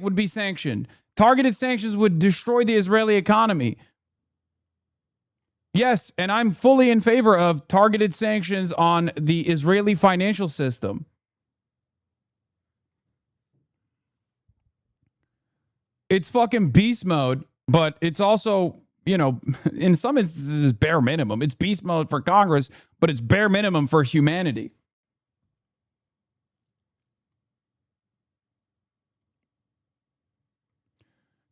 would be sanctioned. Targeted sanctions would destroy the Israeli economy. Yes, and I'm fully in favor of targeted sanctions on the Israeli financial system. It's fucking beast mode, but it's also, you know, in some instances, bare minimum. It's beast mode for Congress, but it's bare minimum for humanity.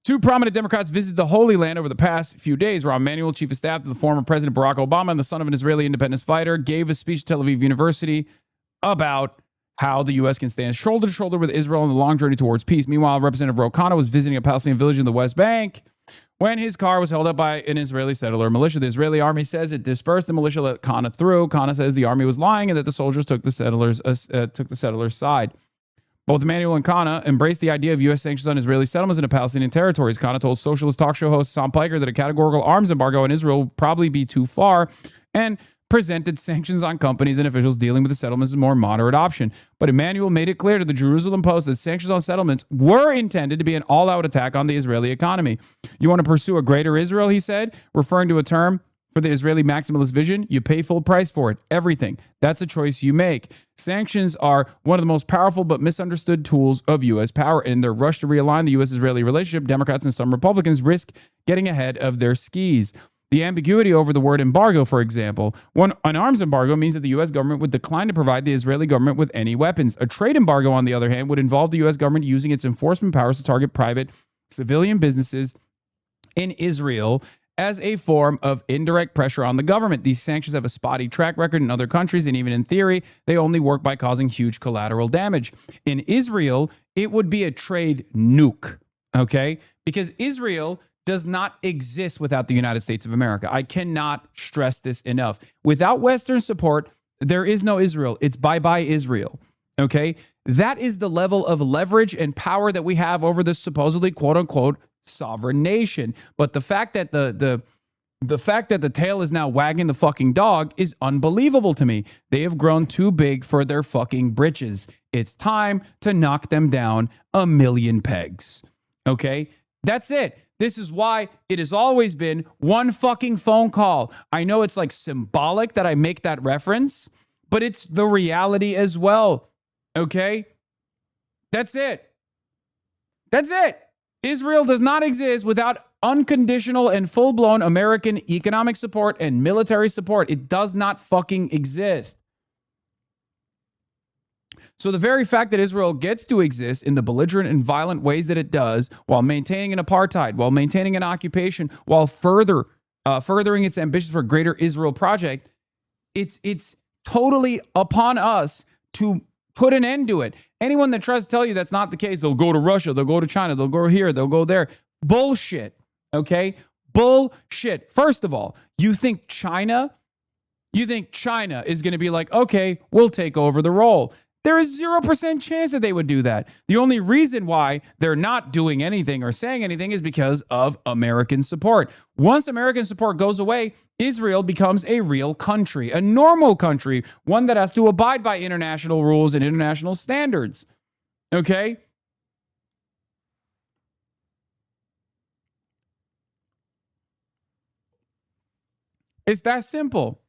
Two prominent Democrats visited the Holy Land over the past few days. Rahm Emanuel, chief of staff to the former President Barack Obama and the son of an Israeli independence fighter, gave a speech at Tel Aviv University about how the U.S. can stand shoulder to shoulder with Israel in the long journey towards peace. Meanwhile, Representative Ro Khanna was visiting a Palestinian village in the West Bank when his car was held up by an Israeli settler militia. The Israeli army says it dispersed the militia, let Khanna through. Khanna says the army was lying and that the soldiers took the settlers' side. Both Emanuel and Khanna embraced the idea of U.S. sanctions on Israeli settlements into Palestinian territories. Khanna told socialist talk show host Sam Piker that a categorical arms embargo on Israel would probably be too far and presented sanctions on companies and officials dealing with the settlements as a more moderate option. But Emanuel made it clear to the Jerusalem Post that sanctions on settlements were intended to be an all-out attack on the Israeli economy. You want to pursue a greater Israel, he said, referring to a term for the Israeli maximalist vision. You pay full price for it. Everything. That's a choice you make. Sanctions are one of the most powerful but misunderstood tools of U.S. power. In their rush to realign the U.S.-Israeli relationship, Democrats and some Republicans risk getting ahead of their skis. The ambiguity over the word embargo, for example. An arms embargo means that the U.S. government would decline to provide the Israeli government with any weapons. A trade embargo, on the other hand, would involve the U.S. government using its enforcement powers to target private civilian businesses in Israel as a form of indirect pressure on the government. These sanctions have a spotty track record in other countries, and even in theory, they only work by causing huge collateral damage. In Israel, it would be a trade nuke, okay? Because Israel does not exist without the United States of America. I cannot stress this enough. Without Western support, there is no Israel. It's bye-bye Israel, okay? That is the level of leverage and power that we have over this supposedly quote-unquote sovereign nation. But the fact that the fact that the tail is now wagging the fucking dog is unbelievable to me. They have grown too big for their fucking britches. It's time to knock them down a million pegs, okay? That's it. This is why it has always been one fucking phone call. I know it's like symbolic that I make that reference, but it's the reality as well. Okay? That's it. That's it. Israel does not exist without unconditional and full-blown American economic support and military support. It does not fucking exist. So the very fact that Israel gets to exist in the belligerent and violent ways that it does, while maintaining an apartheid, while maintaining an occupation, while furthering its ambitions for a greater Israel project, it's totally upon us to put an end to it. Anyone that tries to tell you that's not the case, they'll go to Russia, they'll go to China, they'll go here, they'll go there. Bullshit, okay? Bullshit. First of all, you think China is going to be like, okay, we'll take over the role. There is 0% chance that they would do that. The only reason why they're not doing anything or saying anything is because of American support. Once American support goes away, Israel becomes a real country, a normal country, one that has to abide by international rules and international standards. Okay? It's that simple.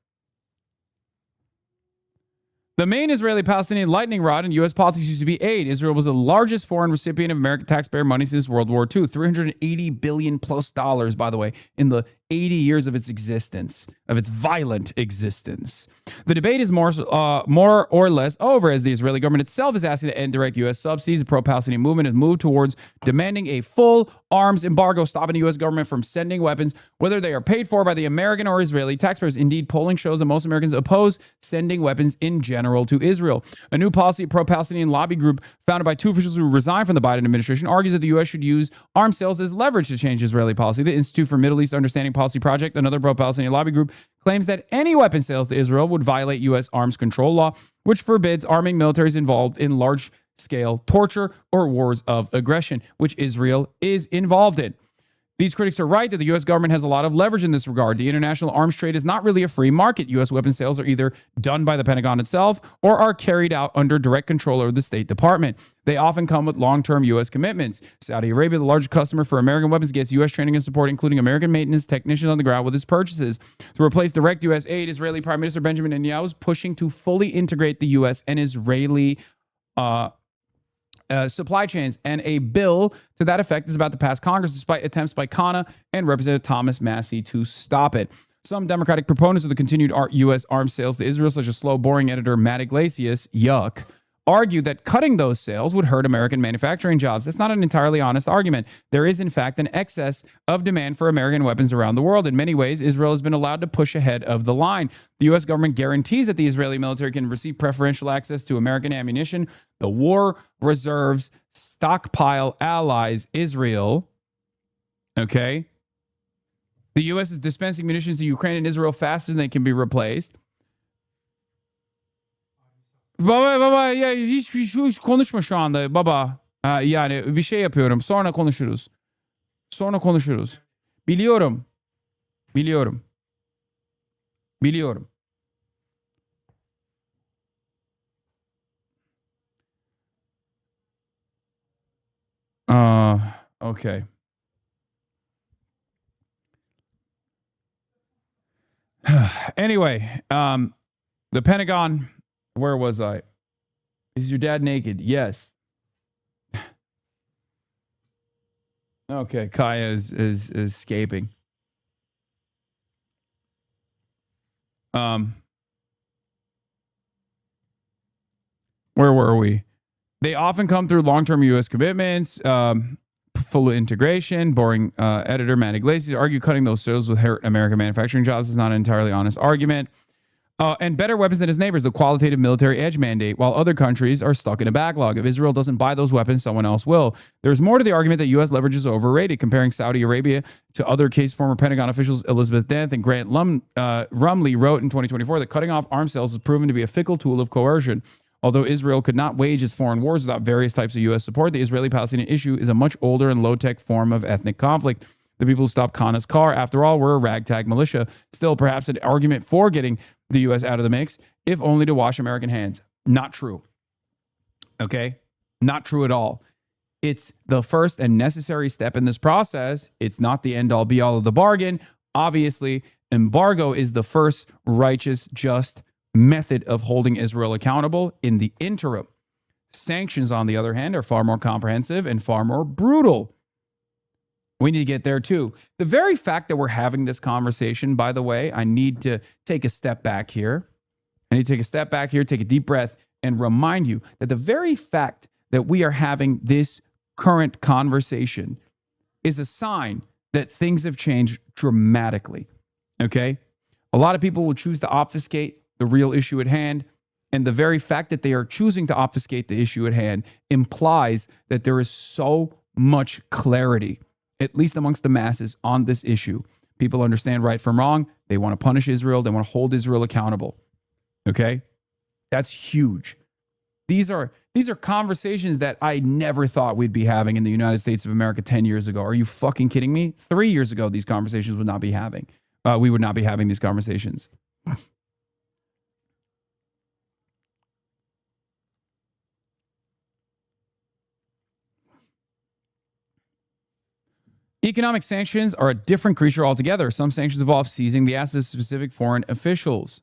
The main Israeli-Palestinian lightning rod in U.S. politics used to be aid. Israel was the largest foreign recipient of American taxpayer money since World War II. $380 billion plus, by the way, in the 80 years of its existence, of its violent existence. The debate is more or less over, as the Israeli government itself is asking to end direct U.S. subsidies. The pro-Palestinian movement has moved towards demanding a full arms embargo, stopping the U.S. government from sending weapons, whether they are paid for by the American or Israeli taxpayers. Indeed, polling shows that most Americans oppose sending weapons in general to Israel. A new policy pro-Palestinian lobby group founded by two officials who resigned from the Biden administration argues that the U.S. should use arms sales as leverage to change Israeli policy. The Institute for Middle East Understanding Policy Project, another pro-Palestinian lobby group, claims that any weapon sales to Israel would violate U.S. arms control law, which forbids arming militaries involved in large-scale torture or wars of aggression, which Israel is involved in. These critics are right that the U.S. government has a lot of leverage in this regard. The international arms trade is not really a free market. U.S. weapons sales are either done by the Pentagon itself or are carried out under direct control of the State Department. They often come with long-term U.S. commitments. Saudi Arabia, the largest customer for American weapons, gets U.S. training and support, including American maintenance technicians on the ground with its purchases. To replace direct U.S. aid, Israeli Prime Minister Benjamin Netanyahu is pushing to fully integrate the U.S. and Israeli supply chains, and a bill to that effect is about to pass Congress despite attempts by Kana and Representative Thomas Massie to stop it. Some Democratic proponents of the continued U.S. arms sales to Israel, such as slow boring editor Matt Iglesias, yuck, argue that cutting those sales would hurt American manufacturing jobs. That's not an entirely honest argument. There is, in fact, an excess of demand for American weapons around the world. In many ways, Israel has been allowed to push ahead of the line. The U.S. government guarantees that the Israeli military can receive preferential access to American ammunition. The war reserves stockpile allies Israel. Okay? The U.S. is dispensing munitions to Ukraine and Israel faster than they can be replaced. Baba ya hiç konuşma şu anda baba. Yani bir şey yapıyorum. Sonra konuşuruz. Sonra konuşuruz. Biliyorum. Biliyorum. Biliyorum. Okay. Anyway, the Pentagon. Where was I? Is your dad naked? Yes. Okay, Kaya is escaping. Where were we? They often come through long-term U.S. commitments, full integration. Boring editor Matt Iglesias argue cutting those sales would hurt American manufacturing jobs is not an entirely honest argument. And better weapons than his neighbors, the qualitative military edge mandate, while other countries are stuck in a backlog. If Israel doesn't buy those weapons, someone else will. There's more to the argument that U.S. leverage is overrated. Comparing Saudi Arabia to other case former Pentagon officials Elizabeth Dent and Grant Rumley wrote in 2024 that cutting off arms sales has proven to be a fickle tool of coercion. Although Israel could not wage its foreign wars without various types of U.S. support, the Israeli-Palestinian issue is a much older and low-tech form of ethnic conflict. The people who stopped Khan's car, after all, were a ragtag militia. Still, perhaps an argument for getting the U.S. out of the mix, if only to wash American hands. Not true. Okay? Not true at all. It's the first and necessary step in this process. It's not the end-all, be-all of the bargain. Obviously, embargo is the first righteous, just method of holding Israel accountable in the interim. Sanctions, on the other hand, are far more comprehensive and far more brutal. We need to get there too. The very fact that we're having this conversation, by the way, I need to take a step back here. Take a deep breath, and remind you that the very fact that we are having this current conversation is a sign that things have changed dramatically. Okay? A lot of people will choose to obfuscate the real issue at hand. And the very fact that they are choosing to obfuscate the issue at hand implies that there is so much clarity, at least amongst the masses, on this issue. People understand right from wrong. They want to punish Israel. They want to hold Israel accountable. Okay? That's huge. These are conversations that I never thought we'd be having in the United States of America 10 years ago. Are you fucking kidding me? 3 years ago, these conversations would not be having. We would not be having these conversations. Economic sanctions are a different creature altogether. Some sanctions involve seizing the assets of specific foreign officials.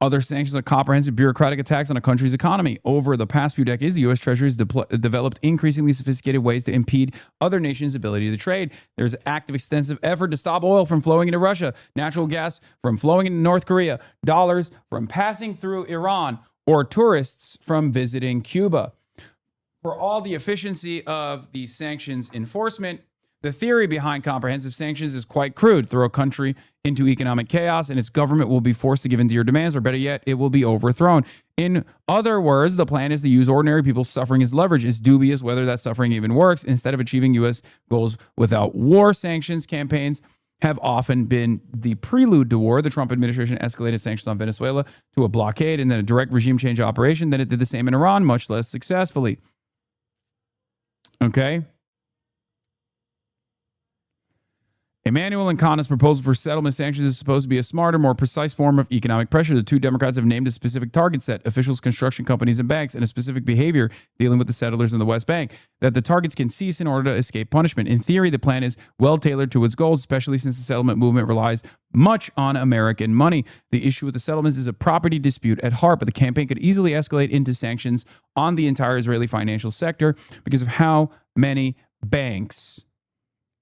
Other sanctions are comprehensive bureaucratic attacks on a country's economy. Over the past few decades, the U.S. Treasury has developed increasingly sophisticated ways to impede other nations' ability to trade. There's active, extensive effort to stop oil from flowing into Russia, natural gas from flowing into North Korea, dollars from passing through Iran, or tourists from visiting Cuba. For all the efficiency of the sanctions enforcement, the theory behind comprehensive sanctions is quite crude. Throw a country into economic chaos and its government will be forced to give in to your demands, or better yet, it will be overthrown. In other words, the plan is to use ordinary people's suffering as leverage. It's dubious whether that suffering even works. Instead of achieving U.S. goals without war, sanctions campaigns have often been the prelude to war. The Trump administration escalated sanctions on Venezuela to a blockade and then a direct regime change operation. Then it did the same in Iran, much less successfully. Okay? Emmanuel and Khanna's proposal for settlement sanctions is supposed to be a smarter, more precise form of economic pressure. The two Democrats have named a specific target set: officials, construction companies, and banks, and a specific behavior dealing with the settlers in the West Bank that the targets can cease in order to escape punishment. In theory, the plan is well tailored to its goals, especially since the settlement movement relies much on American money. The issue with the settlements is a property dispute at heart, but the campaign could easily escalate into sanctions on the entire Israeli financial sector because of how many banks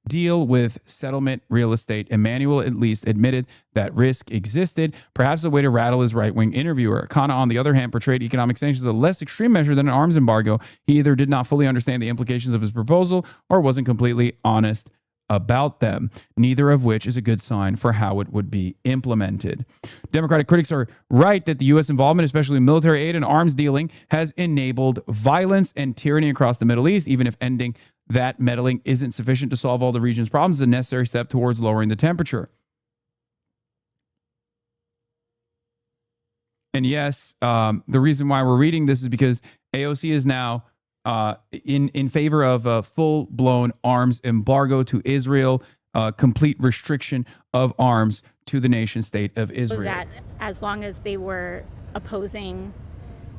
deal with settlement real estate. Emmanuel at least admitted that risk existed, perhaps a way to rattle his right-wing interviewer. Khanna, on the other hand, portrayed economic sanctions as a less extreme measure than an arms embargo. He either did not fully understand the implications of his proposal or wasn't completely honest about them, neither of which is a good sign for how it would be implemented. Democratic critics are right that the U.S. involvement, especially military aid and arms dealing, has enabled violence and tyranny across the Middle East. Even if ending that meddling isn't sufficient to solve all the region's problems, is a necessary step towards lowering the temperature. And yes, the reason why we're reading this is because AOC is now in favor of a full-blown arms embargo to Israel, complete restriction of arms to the nation state of Israel. That as long as they were opposing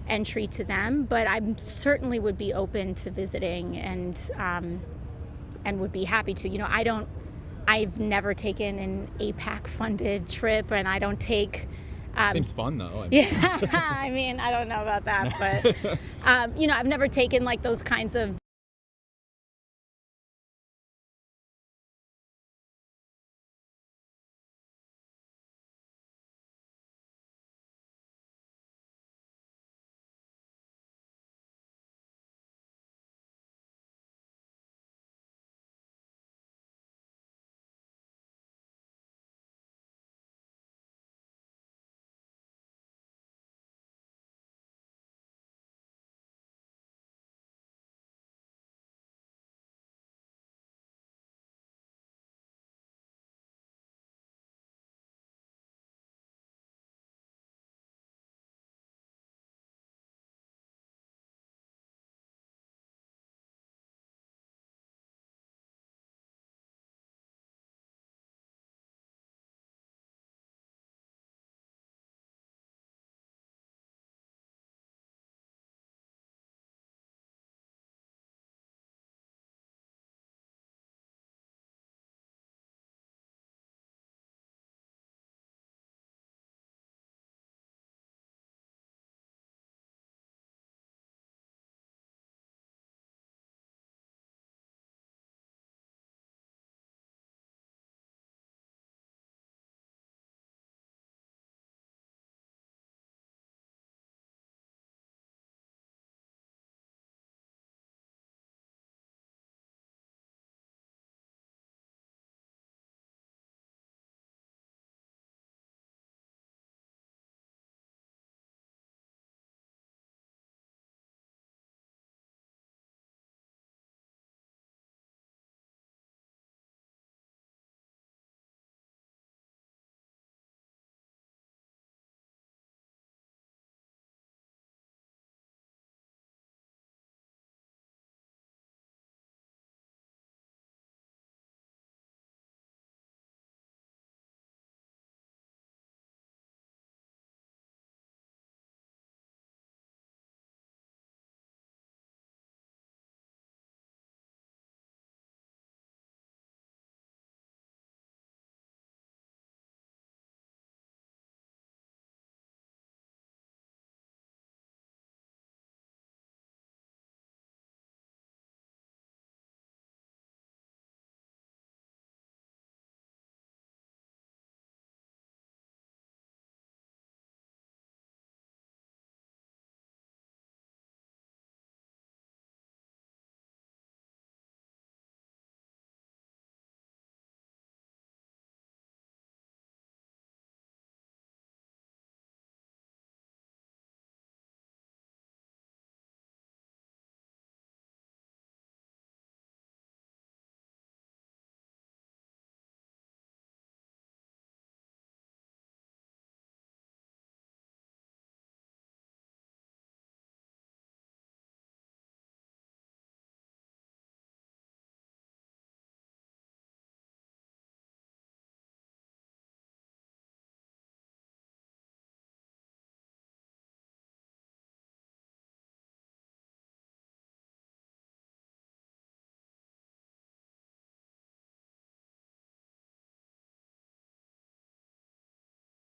entry to them, but I certainly would be open to visiting and would be happy to. You know, I've never taken an APAC funded trip, and I don't take. Seems fun though. Yeah, I mean, I don't know about that, but you know, I've never taken like those kinds of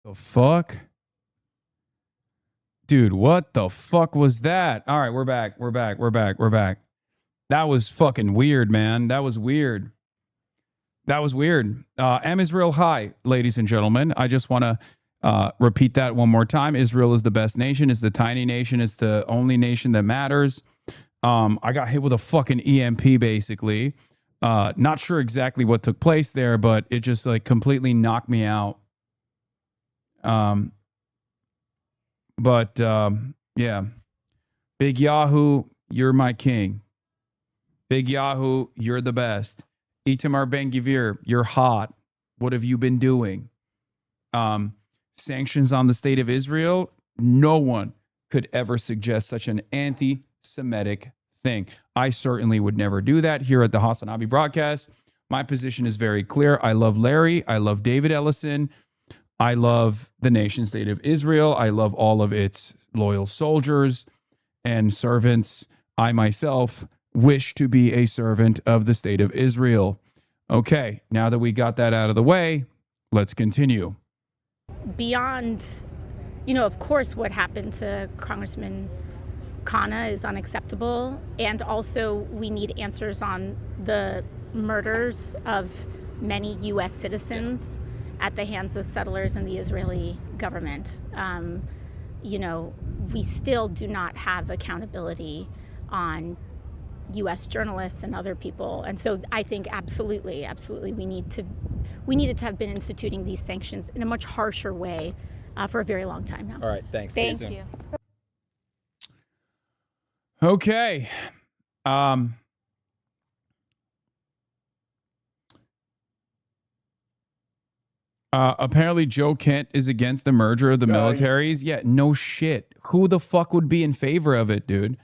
The fuck? Dude, what the fuck was that? All right, we're back. That was fucking weird, man. That was weird. Am Israel high, ladies and gentlemen. I just want to repeat that one more time. Israel is the best nation. It's the tiny nation. It's the only nation that matters. I got hit with a fucking EMP, basically. Not sure exactly what took place there, but it just like completely knocked me out. Yeah. Big Yahoo, you're my king. Big Yahoo, you're the best. Itamar Ben-Gvir, you're hot. What have you been doing? Sanctions on the state of Israel. No one could ever suggest such an anti-Semitic thing. I certainly would never do that here at the Hasanabi broadcast. My position is very clear. I love Larry. I love David Ellison. I love the nation state of Israel. I love all of its loyal soldiers and servants. I myself wish to be a servant of the state of Israel. Okay, now that we got that out of the way, let's continue. Beyond, of course, what happened to Congressman Khanna is unacceptable. And also, we need answers on the murders of many U.S. citizens at the hands of settlers and the Israeli government. We still do not have accountability on U.S. journalists and other people. And so I think absolutely, we needed to have been instituting these sanctions in a much harsher way for a very long time now. All right, thanks. Thank you. Okay. Apparently Joe Kent is against the merger of the militaries. Yeah, no shit. Who the fuck would be in favor of it, dude?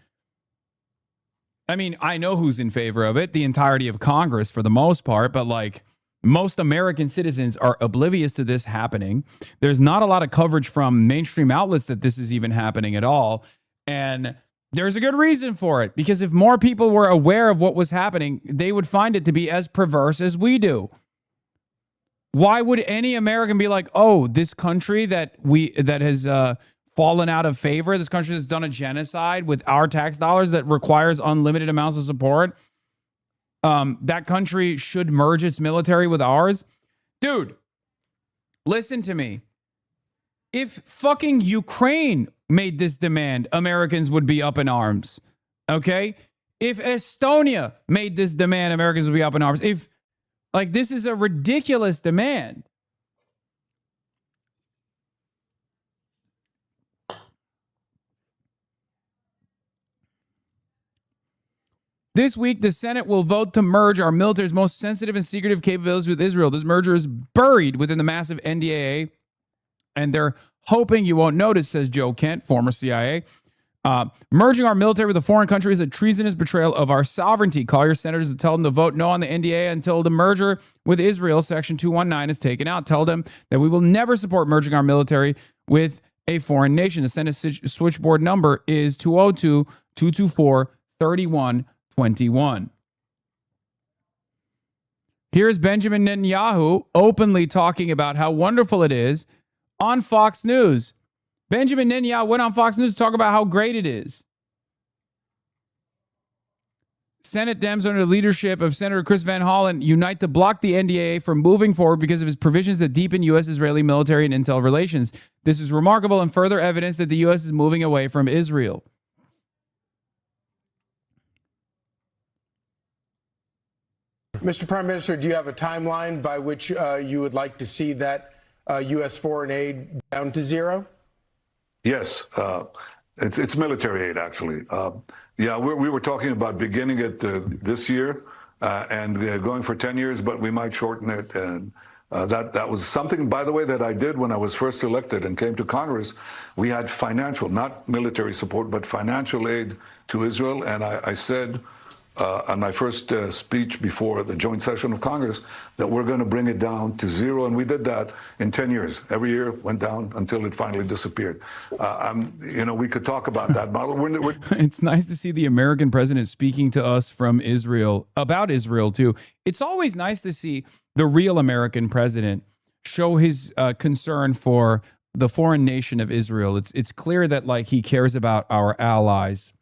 I mean, I know who's in favor of it, the entirety of Congress for the most part, but like most American citizens are oblivious to this happening. There's not a lot of coverage from mainstream outlets that this is even happening at all. And there's a good reason for it, because if more people were aware of what was happening, they would find it to be as perverse as we do. Why would any American be like, oh, this country that has fallen out of favor, this country that's done a genocide with our tax dollars that requires unlimited amounts of support, that country should merge its military with ours? Dude, listen to me. If fucking Ukraine made this demand, Americans would be up in arms. Okay? If Estonia made this demand, Americans would be up in arms. This is a ridiculous demand. This week, the Senate will vote to merge our military's most sensitive and secretive capabilities with Israel. This merger is buried within the massive NDAA, and they're hoping you won't notice, says Joe Kent, former CIA. Merging our military with a foreign country is a treasonous betrayal of our sovereignty. Call your senators and tell them to vote no on the NDA until the merger with Israel, Section 219, is taken out. Tell them that we will never support merging our military with a foreign nation. The Senate switchboard number is 202-224-3121. Here's Benjamin Netanyahu openly talking about how wonderful it is on Fox News. Benjamin Netanyahu went on Fox News to talk about how great it is. Senate Dems under the leadership of Senator Chris Van Hollen unite to block the NDAA from moving forward because of its provisions that deepen U.S.-Israeli military and intel relations. This is remarkable and further evidence that the U.S. is moving away from Israel. Mr. Prime Minister, do you have a timeline by which you would like to see that U.S. foreign aid down to zero? Yes, it's military aid, actually. Yeah, we were talking about beginning it this year and going for 10 years, but we might shorten it. And that was something, by the way, that I did when I was first elected and came to Congress. We had financial, not military support, but financial aid to Israel. And I said on my first speech before the joint session of Congress that we're going to bring it down to zero. And we did that in 10 years. Every year went down until it finally disappeared. We could talk about that model. It's nice to see the American president speaking to us from Israel, about Israel too. It's always nice to see the real American president show his concern for the foreign nation of Israel. It's clear that like he cares about our allies.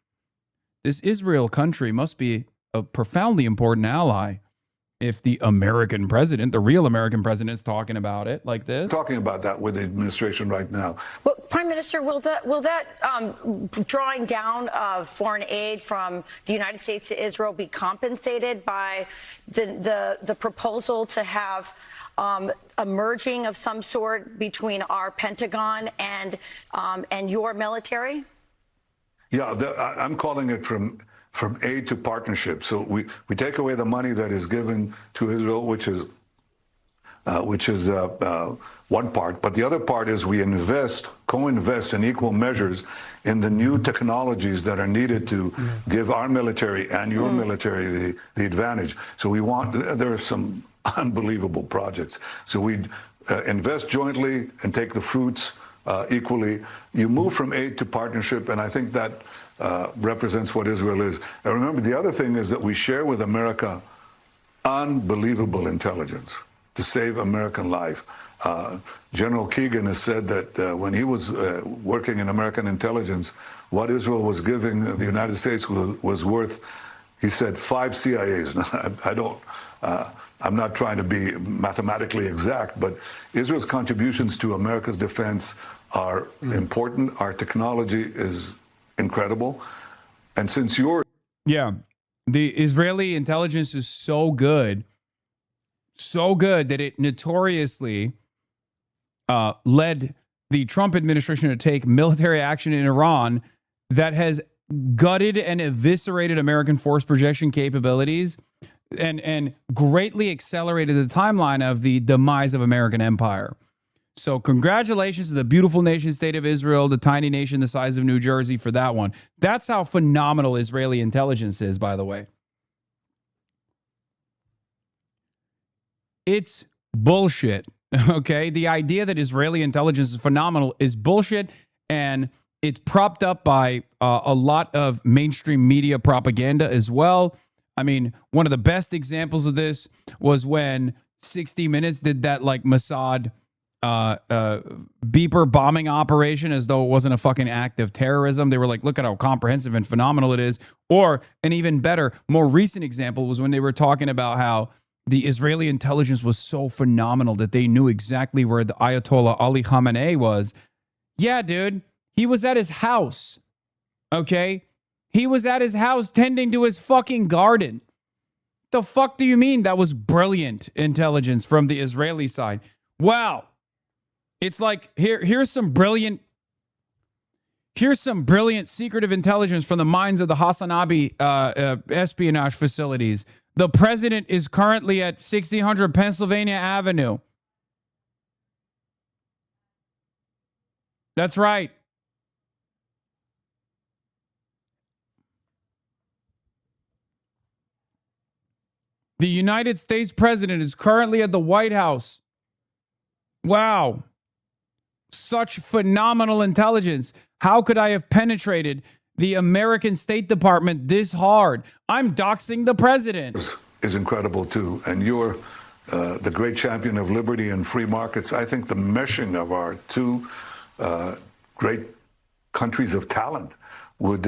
This Israel country must be a profoundly important ally if the American president, the real American president, is talking about it like this. Talking about that with the administration right now. Well, Prime Minister, will that drawing down of foreign aid from the United States to Israel be compensated by the proposal to have a merging of some sort between our Pentagon and your military? Yeah, I'm calling it from aid to partnership. So we take away the money that is given to Israel, which is one part, but the other part is we co-invest in equal measures in the new technologies that are needed to give our military and your military the advantage. So there are some unbelievable projects. So we invest jointly and take the fruits equally. You move from aid to partnership, and I think that represents what Israel is. And remember, the other thing is that we share with America unbelievable intelligence to save American life. General Keegan has said that when he was working in American intelligence, what Israel was giving the United States was worth, he said, 5 CIAs. I'm not trying to be mathematically exact, but Israel's contributions to America's defense are important. Our technology is incredible. And since you're... Yeah, the Israeli intelligence is so good that it notoriously led the Trump administration to take military action in Iran that has gutted and eviscerated American force projection capabilities and greatly accelerated the timeline of the demise of American empire. So congratulations to the beautiful nation state of Israel, the tiny nation the size of New Jersey, for that one. That's how phenomenal Israeli intelligence is, by the way. It's bullshit, okay? The idea that Israeli intelligence is phenomenal is bullshit, and it's propped up by a lot of mainstream media propaganda as well. I mean, one of the best examples of this was when 60 Minutes did that like Mossad beeper bombing operation as though it wasn't a fucking act of terrorism. They were like, look at how comprehensive and phenomenal it is. Or an even better, more recent example was when they were talking about how the Israeli intelligence was so phenomenal that they knew exactly where the Ayatollah Ali Khamenei was. Yeah, dude, he was at his house. Okay? He was at his house tending to his fucking garden. The fuck do you mean that was brilliant intelligence from the Israeli side? Wow. It's like here's some brilliant secretive intelligence from the minds of the Hasanabi espionage facilities. The president is currently at 1600 Pennsylvania Avenue. That's right. The United States president is currently at the White House. Wow. Such phenomenal intelligence. How could I have penetrated the American State Department this hard? I'm doxing the president. Is incredible too. And you're the great champion of liberty and free markets. I think the meshing of our two great countries of talent would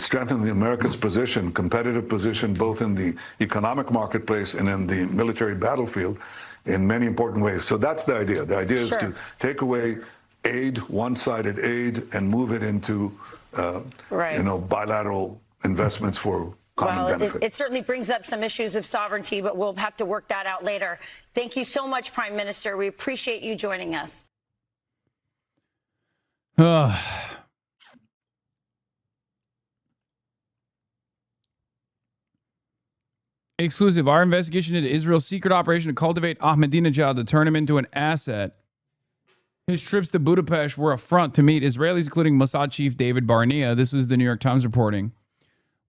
strengthen America's position, competitive position, both in the economic marketplace and in the military battlefield in many important ways. So that's the idea. The idea is to take away aid, one-sided aid, and move it into, bilateral investments for common benefit. It certainly brings up some issues of sovereignty, but we'll have to work that out later. Thank you so much, Prime Minister. We appreciate you joining us. Exclusive. Our investigation into Israel's secret operation to cultivate Ahmadinejad to turn him into an asset. His trips to Budapest were a front to meet Israelis, including Mossad chief David Barnea. This was the New York Times reporting.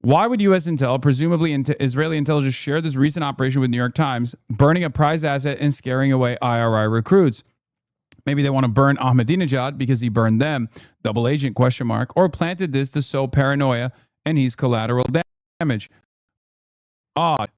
Why would U.S. intel, presumably Israeli intelligence, share this recent operation with New York Times, burning a prized asset and scaring away IRI recruits? Maybe they want to burn Ahmadinejad because he burned them. Double agent, ? Or planted this to sow paranoia and he's collateral damage. Odd.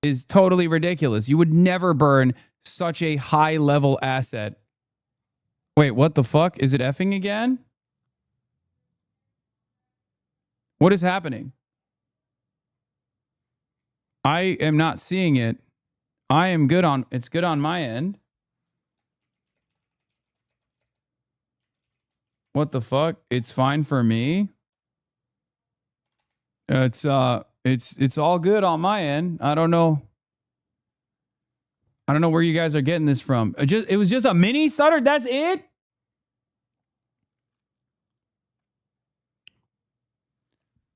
is totally ridiculous. You would never burn such a high-level asset. Wait, what the fuck? Is it effing again? What is happening? I am not seeing it. I am good on, it's good on my end. What the fuck? It's fine for me. It's all good on my end. I don't know where you guys are getting this from. It was just a mini stutter. That's it.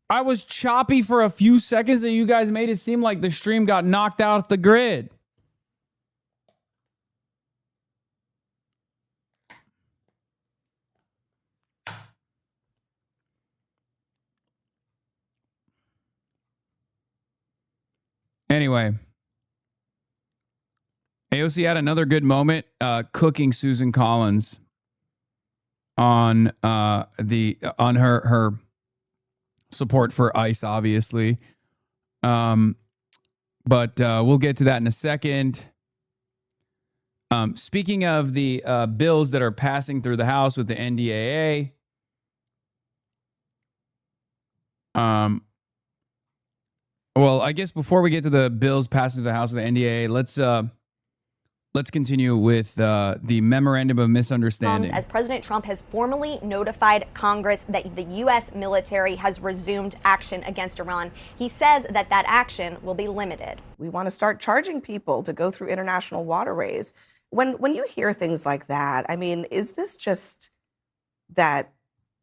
I was choppy for a few seconds and you guys made it seem like the stream got knocked out the grid. Anyway, AOC had another good moment cooking Susan Collins on her support for ICE, obviously. But we'll get to that in a second. Speaking of the bills that are passing through the House with the NDAA, well, I guess before we get to the bills passing through the House with the NDAA, let's continue with the memorandum of misunderstanding. As President Trump has formally notified Congress that the U.S. military has resumed action against Iran, he says that action will be limited. We want to start charging people to go through international waterways. When you hear things like that, I mean, is this just that?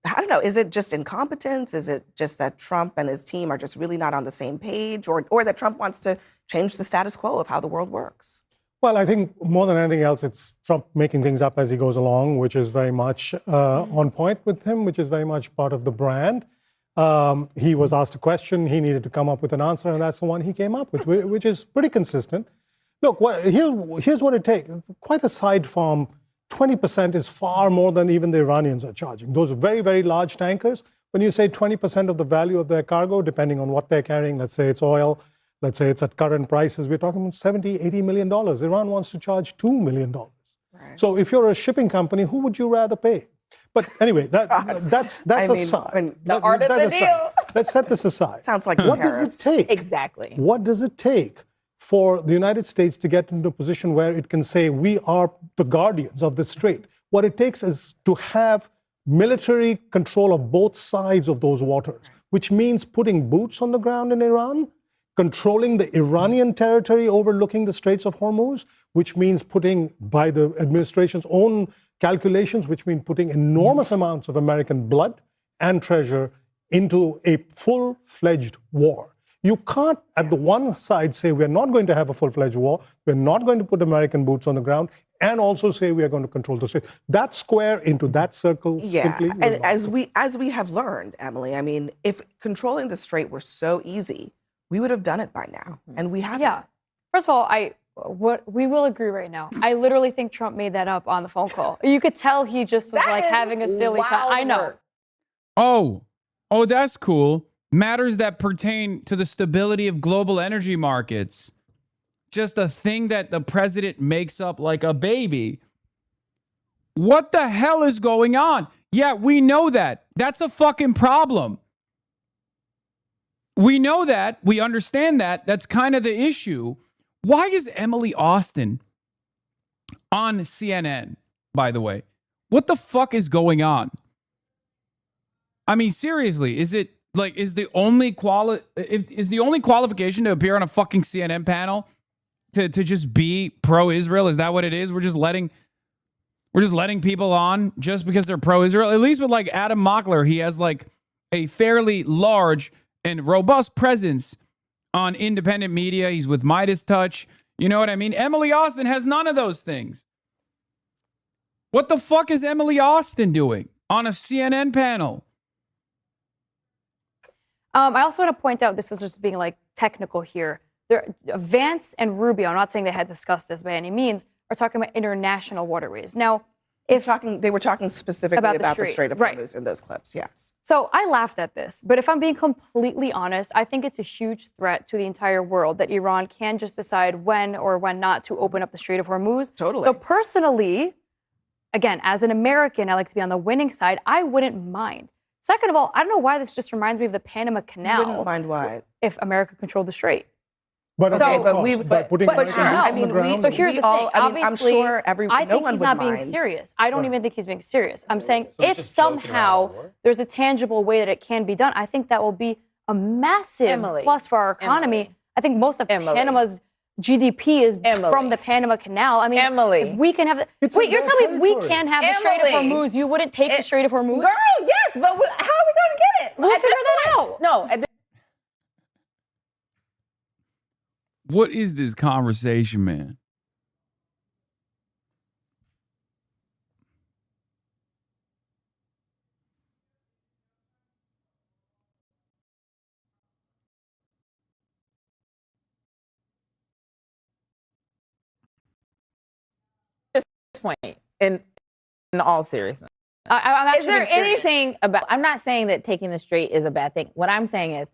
I don't know. Is it just incompetence? Is it just that Trump and his team are just really not on the same page, or that Trump wants to change the status quo of how the world works? Well, I think more than anything else, it's Trump making things up as he goes along, which is very much on point with him, which is very much part of the brand. He was asked a question, he needed to come up with an answer, and that's the one he came up with, which is pretty consistent. Look, here's what it takes. Quite aside from 20% is far more than even the Iranians are charging. Those are very, very large tankers. When you say 20% of the value of their cargo, depending on what they're carrying, let's say it's oil, let's say it's at current prices, we're talking about $70, $80 million. Iran wants to charge $2 million. Right. So if you're a shipping company, who would you rather pay? But anyway, that's aside. The art of the deal. Let's set this aside. Sounds like what tariffs. does it take? Exactly. What does it take for the United States to get into a position where it can say we are the guardians of the strait? What it takes is to have military control of both sides of those waters, which means putting boots on the ground in Iran, controlling the Iranian territory overlooking the Straits of Hormuz, which means putting, by the administration's own calculations, which mean putting enormous amounts of American blood and treasure into a full-fledged war. You can't, at the one side, say we're not going to have a full-fledged war, we're not going to put American boots on the ground, and also say we are going to control the state. That square into that circle simply. And as we have learned, Emily, I mean, if controlling the strait were so easy, we would have done it by now, and we haven't. Yeah. First of all, we will agree right now. I literally think Trump made that up on the phone call. You could tell he just was like having a silly time. I know. Oh, that's cool. Matters that pertain to the stability of global energy markets. Just a thing that the president makes up like a baby. What the hell is going on? Yeah, we know that. That's a fucking problem. We know that. We understand that. That's kind of the issue. Why is Emily Austin on CNN, by the way? What the fuck is going on? I mean, seriously, is the only qualification to appear on a fucking CNN panel to just be pro-Israel? Is that what it is? We're just letting people on just because they're pro-Israel. At least with like Adam Mockler, he has like a fairly large and robust presence on independent media. He's with Midas Touch. You know what I mean? Emily Austin has none of those things. What the fuck is Emily Austin doing on a CNN panel? I also want to point out, this is just being like technical here. Vance and Rubio, I'm not saying they had discussed this by any means, are talking about international waterways. Now, They were talking specifically about the Strait of Hormuz in those clips, yes. So I laughed at this, but if I'm being completely honest, I think it's a huge threat to the entire world that Iran can just decide when or when not to open up the Strait of Hormuz. Totally. So personally, again, as an American, I like to be on the winning side. I wouldn't mind. Second of all, I don't know why this just reminds me of the Panama Canal. You wouldn't mind why? If America controlled the Strait. But So- putting Americans on the ground. So here's the thing. I'm Obviously, sure I no think one he's would not mind. being serious. I don't even think he's being serious. I'm saying So he's if just joking around somehow the war? there's a tangible way that it can be done, I think that will be a massive Emily. plus for our economy. Emily. I think most of Emily. Panama's GDP is Emily. from the Panama Canal. I mean, Emily. if we can have the, It's wait, in you're their telling me if we territory. can't have the Strait of Emily. Hormuz, you wouldn't take the Strait of Hormuz? Girl, yes, but how are we going to get it? We'll At this figure that point- out. No, at this What is this conversation, man? point, in all seriousness. I'm actually Is there being serious. anything about, I'm not saying that taking the Strait is a bad thing. What I'm saying is,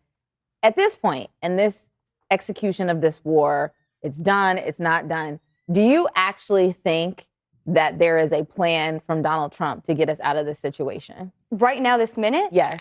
at this point, in this execution of this war, it's done, it's not done. Do you actually think that there is a plan from Donald Trump to get us out of this situation? Right now, this minute? Yes.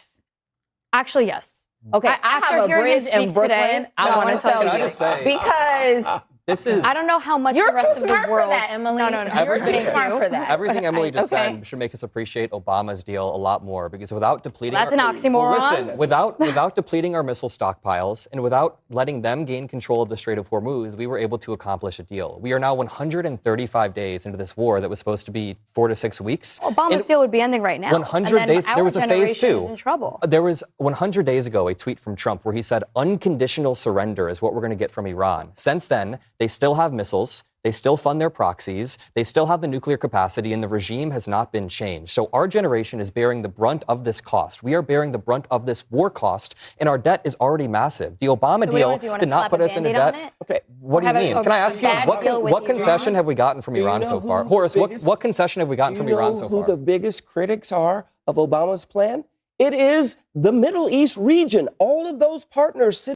Actually, yes. Okay, I After have a hearing him bridge in speak Brooklyn. today, I want to tell can I you just say- because This is I don't know how much you're the rest too of smart the world. for that, Emily. No. You're Everything- too smart for that. everything Emily just Okay. said should make us appreciate Obama's deal a lot more, because without depleting That's an our, oxymoron. Well, listen, without depleting our missile stockpiles and without letting them gain control of the Strait of Hormuz, we were able to accomplish a deal. We are now 135 days into this war that was supposed to be 4 to 6 weeks. Obama's And deal would be ending right now. 100 and then days. There our was a phase generation two. is in trouble. There was 100 days ago a tweet from Trump where he said unconditional surrender is what we're going to get from Iran. Since then, they still have missiles. They still fund their proxies. They still have the nuclear capacity, and the regime has not been changed. So our generation is bearing the brunt of this cost. We are bearing the brunt of this war cost, and our debt is already massive. The Obama So deal do you wanna did not slap put a us into Band-Aid on debt. it? Okay, what do you have a- mean? Can I ask you, bad deal with what Iran? concession have we gotten from Do you Iran know so who far? the Horace, biggest- what concession have we gotten Do from you know Iran so who far? the biggest critics are of Obama's plan? It is the Middle East region. All of those partners sit.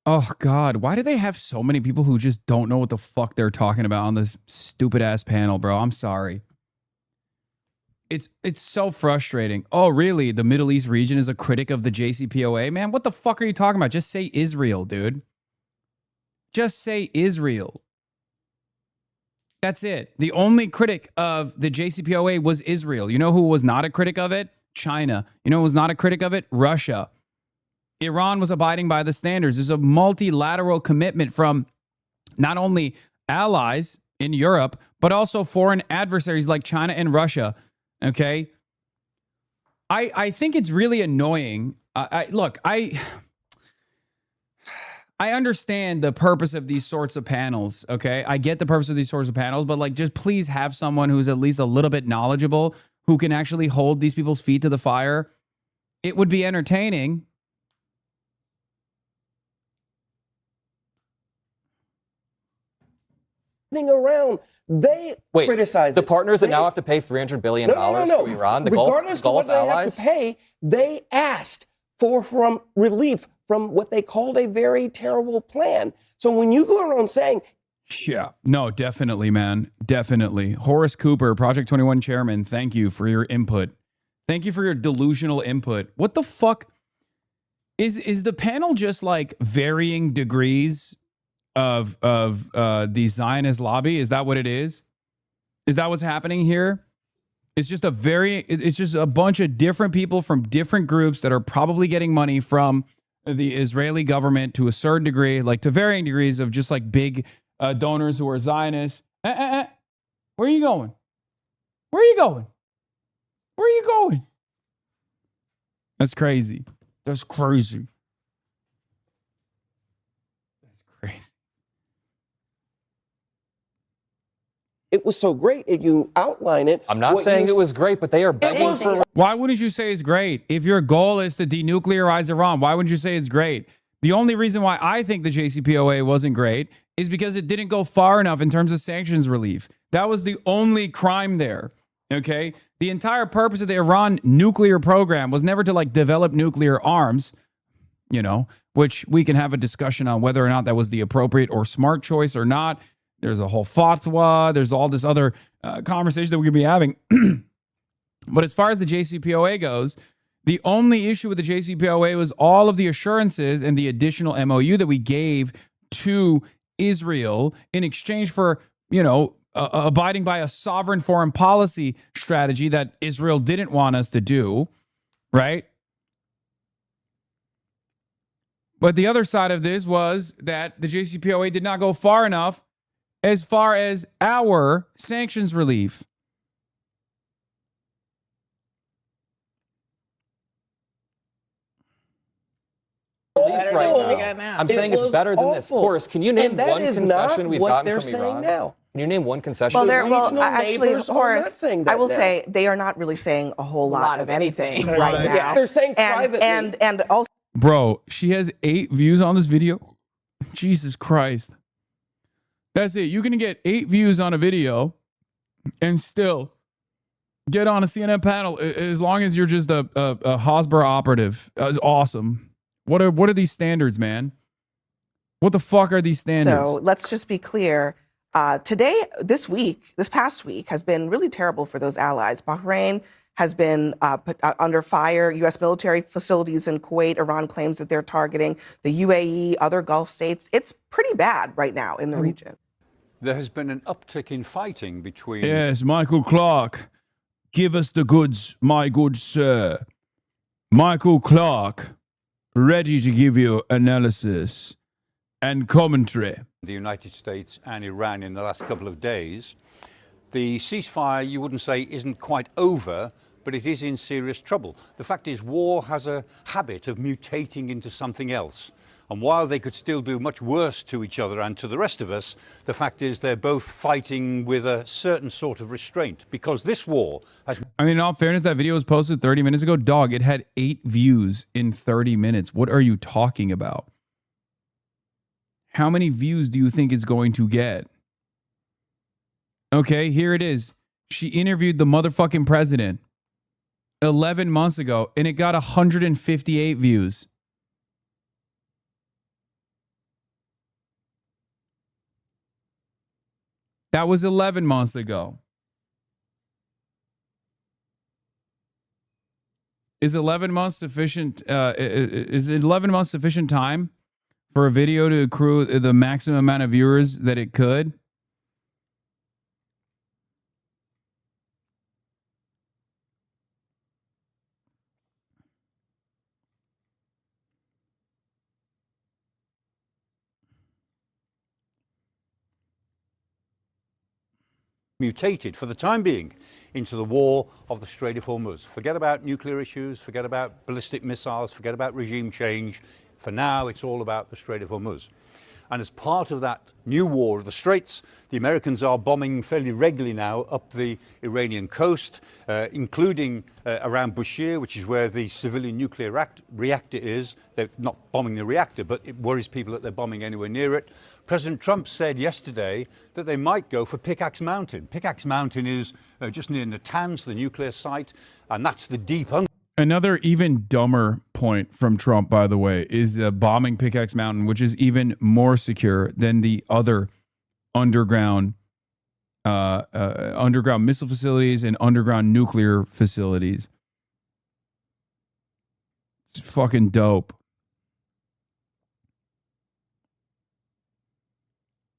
Oh God, why do they have so many people who just don't know what the fuck they're talking about on this stupid ass panel, bro? I'm sorry. It's so frustrating. Oh, really? The Middle East region is a critic of the JCPOA? Man, what the fuck are you talking about? Just say Israel, dude. Just say Israel. That's it. The only critic of the JCPOA was Israel. You know who was not a critic of it? China. You know who was not a critic of it? Russia. Iran was abiding by the standards. There's a multilateral commitment from not only allies in Europe, but also foreign adversaries like China and Russia. Okay? I think it's really annoying. I understand the purpose of these sorts of panels, okay? I get the purpose of these sorts of panels, but like just please have someone who's at least a little bit knowledgeable who can actually hold these people's feet to the fire. It would be entertaining. Around, they criticize the it. partners that now have to pay $300 billion to Iran, the Regardless Gulf of what they allies? have to pay, they asked for from relief from what they called a very terrible plan. So when you go around saying, Yeah, no, definitely, man. Definitely. Horace Cooper, Project 21 chairman, thank you for your input. Thank you for your delusional input. What the fuck? Is the panel just like varying degrees of the Zionist lobby? Is that what it is? Is that what's happening here? It's just a bunch of different people from different groups that are probably getting money from the Israeli government to a certain degree, like to varying degrees of just like big donors who are Zionists. Where are you going? Where are you going? Where are you going? That's crazy. That's crazy. That's crazy. it was so great, and you outline it. I'm not saying it was great, but they are begging for. Why wouldn't you say it's great? If your goal is to denuclearize Iran, why wouldn't you say it's great? The only reason why I think the JCPOA wasn't great is because it didn't go far enough in terms of sanctions relief. That was the only crime there. Okay? The entire purpose of the Iran nuclear program was never to like develop nuclear arms, you know, which we can have a discussion on whether or not that was the appropriate or smart choice or not. There's a whole fatwa. There's all this other conversation that we're going to be having. But as far as the JCPOA goes, the only issue with the JCPOA was all of the assurances and the additional MOU that we gave to Israel in exchange for, you know, abiding by a sovereign foreign policy strategy that Israel didn't want us to do, right? But the other side of this was that the JCPOA did not go far enough as far as our sanctions relief. Right now. I'm saying it's better than this. Horace, can you name one concession we've gotten from Iran? Now. Can you name one concession? Actually, Horace, I will say they are not really saying a whole lot of anything right now. Yeah, they're saying privately. And also, bro, she has 8 views on this video. Jesus Christ. That's it. You can get 8 views on a video and still get on a CNN panel as long as you're just a Hasbro operative. That's awesome. What are these standards, man? What the fuck are these standards? So let's just be clear. This past week has been really terrible for those allies. Bahrain has been put under fire. U.S. military facilities in Kuwait, Iran claims that they're targeting the UAE, other Gulf states. It's pretty bad right now in the region. There has been an uptick in fighting between... Yes, Michael Clark. Give us the goods, my good sir. Michael Clark, ready to give you analysis and commentary. The United States and Iran in the last couple of days. The ceasefire, you wouldn't say, isn't quite over, but it is in serious trouble. The fact is, war has a habit of mutating into something else. And while they could still do much worse to each other and to the rest of us, the fact is they're both fighting with a certain sort of restraint, because this war has... I mean, in all fairness, that video was posted 30 minutes ago. Dog, it had 8 views in 30 minutes. What are you talking about? How many views do you think it's going to get? Okay, here it is. She interviewed the motherfucking president 11 months ago, and it got 158 views. That was 11 months ago. Is 11 months sufficient? Is 11 months sufficient time for a video to accrue the maximum amount of viewers that it could? mutated for the time being into the war of the Strait of Hormuz. Forget about nuclear issues, forget about ballistic missiles, forget about regime change. For now, it's all about the Strait of Hormuz. And as part of that new war of the Straits, the Americans are bombing fairly regularly now up the Iranian coast, including around Bushehr, which is where the civilian nuclear reactor is. They're not bombing the reactor, but it worries people that they're bombing anywhere near it. President Trump said yesterday that they might go for Pickaxe Mountain. Pickaxe Mountain is just near Natanz, the nuclear site, and that's the deep Another even dumber point from Trump, by the way, is bombing Pickaxe Mountain, which is even more secure than the other underground missile facilities and underground nuclear facilities. It's fucking dope.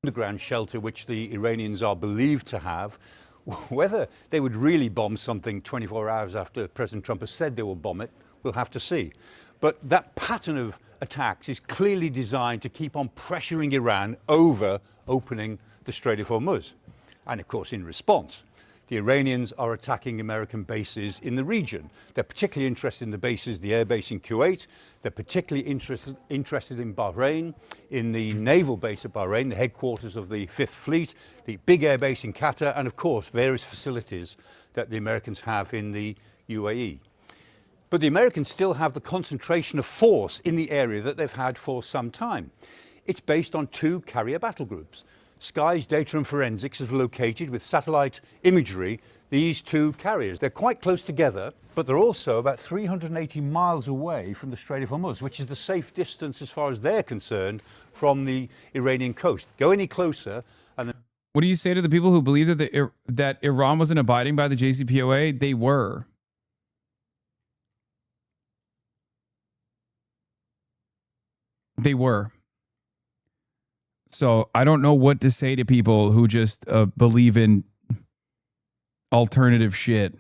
underground shelter which the Iranians are believed to have. Whether they would really bomb something 24 hours after President Trump has said they will bomb it, we'll have to see. But that pattern of attacks is clearly designed to keep on pressuring Iran over opening the Strait of Hormuz. And of course, in response, the Iranians are attacking American bases in the region. They're particularly interested in the bases, the air base in Kuwait. They're particularly interested in Bahrain, in the naval base at Bahrain, the headquarters of the 5th Fleet, the big air base in Qatar, and of course, various facilities that the Americans have in the UAE. But the Americans still have the concentration of force in the area that they've had for some time. It's based on 2 carrier battle groups. Skies Data and Forensics have located with satellite imagery these two carriers. They're quite close together, but they're also about 380 miles away from the Strait of Hormuz, which is the safe distance as far as they're concerned from the Iranian coast. Go any closer and... What do you say to the people who believe that Iran wasn't abiding by the JCPOA? They were. They were. So I don't know what to say to people who just believe in alternative shit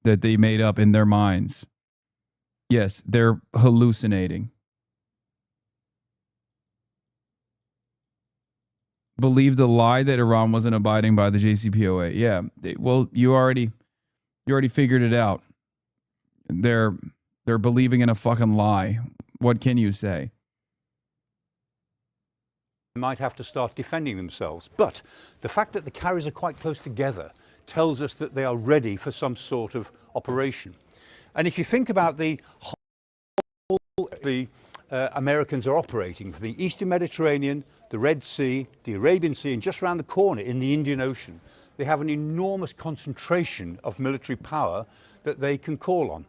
that they made up in their minds. Yes, they're hallucinating. Believe the lie that Iran wasn't abiding by the JCPOA. Yeah, well, you already figured it out. They're believing in a fucking lie. What can you say? Might have to start defending themselves. But the fact that the carriers are quite close together tells us that they are ready for some sort of operation. And if you think about the whole the Americans are operating for the Eastern Mediterranean, the Red Sea, the Arabian Sea, and just around the corner in the Indian Ocean, they have an enormous concentration of military power that they can call on.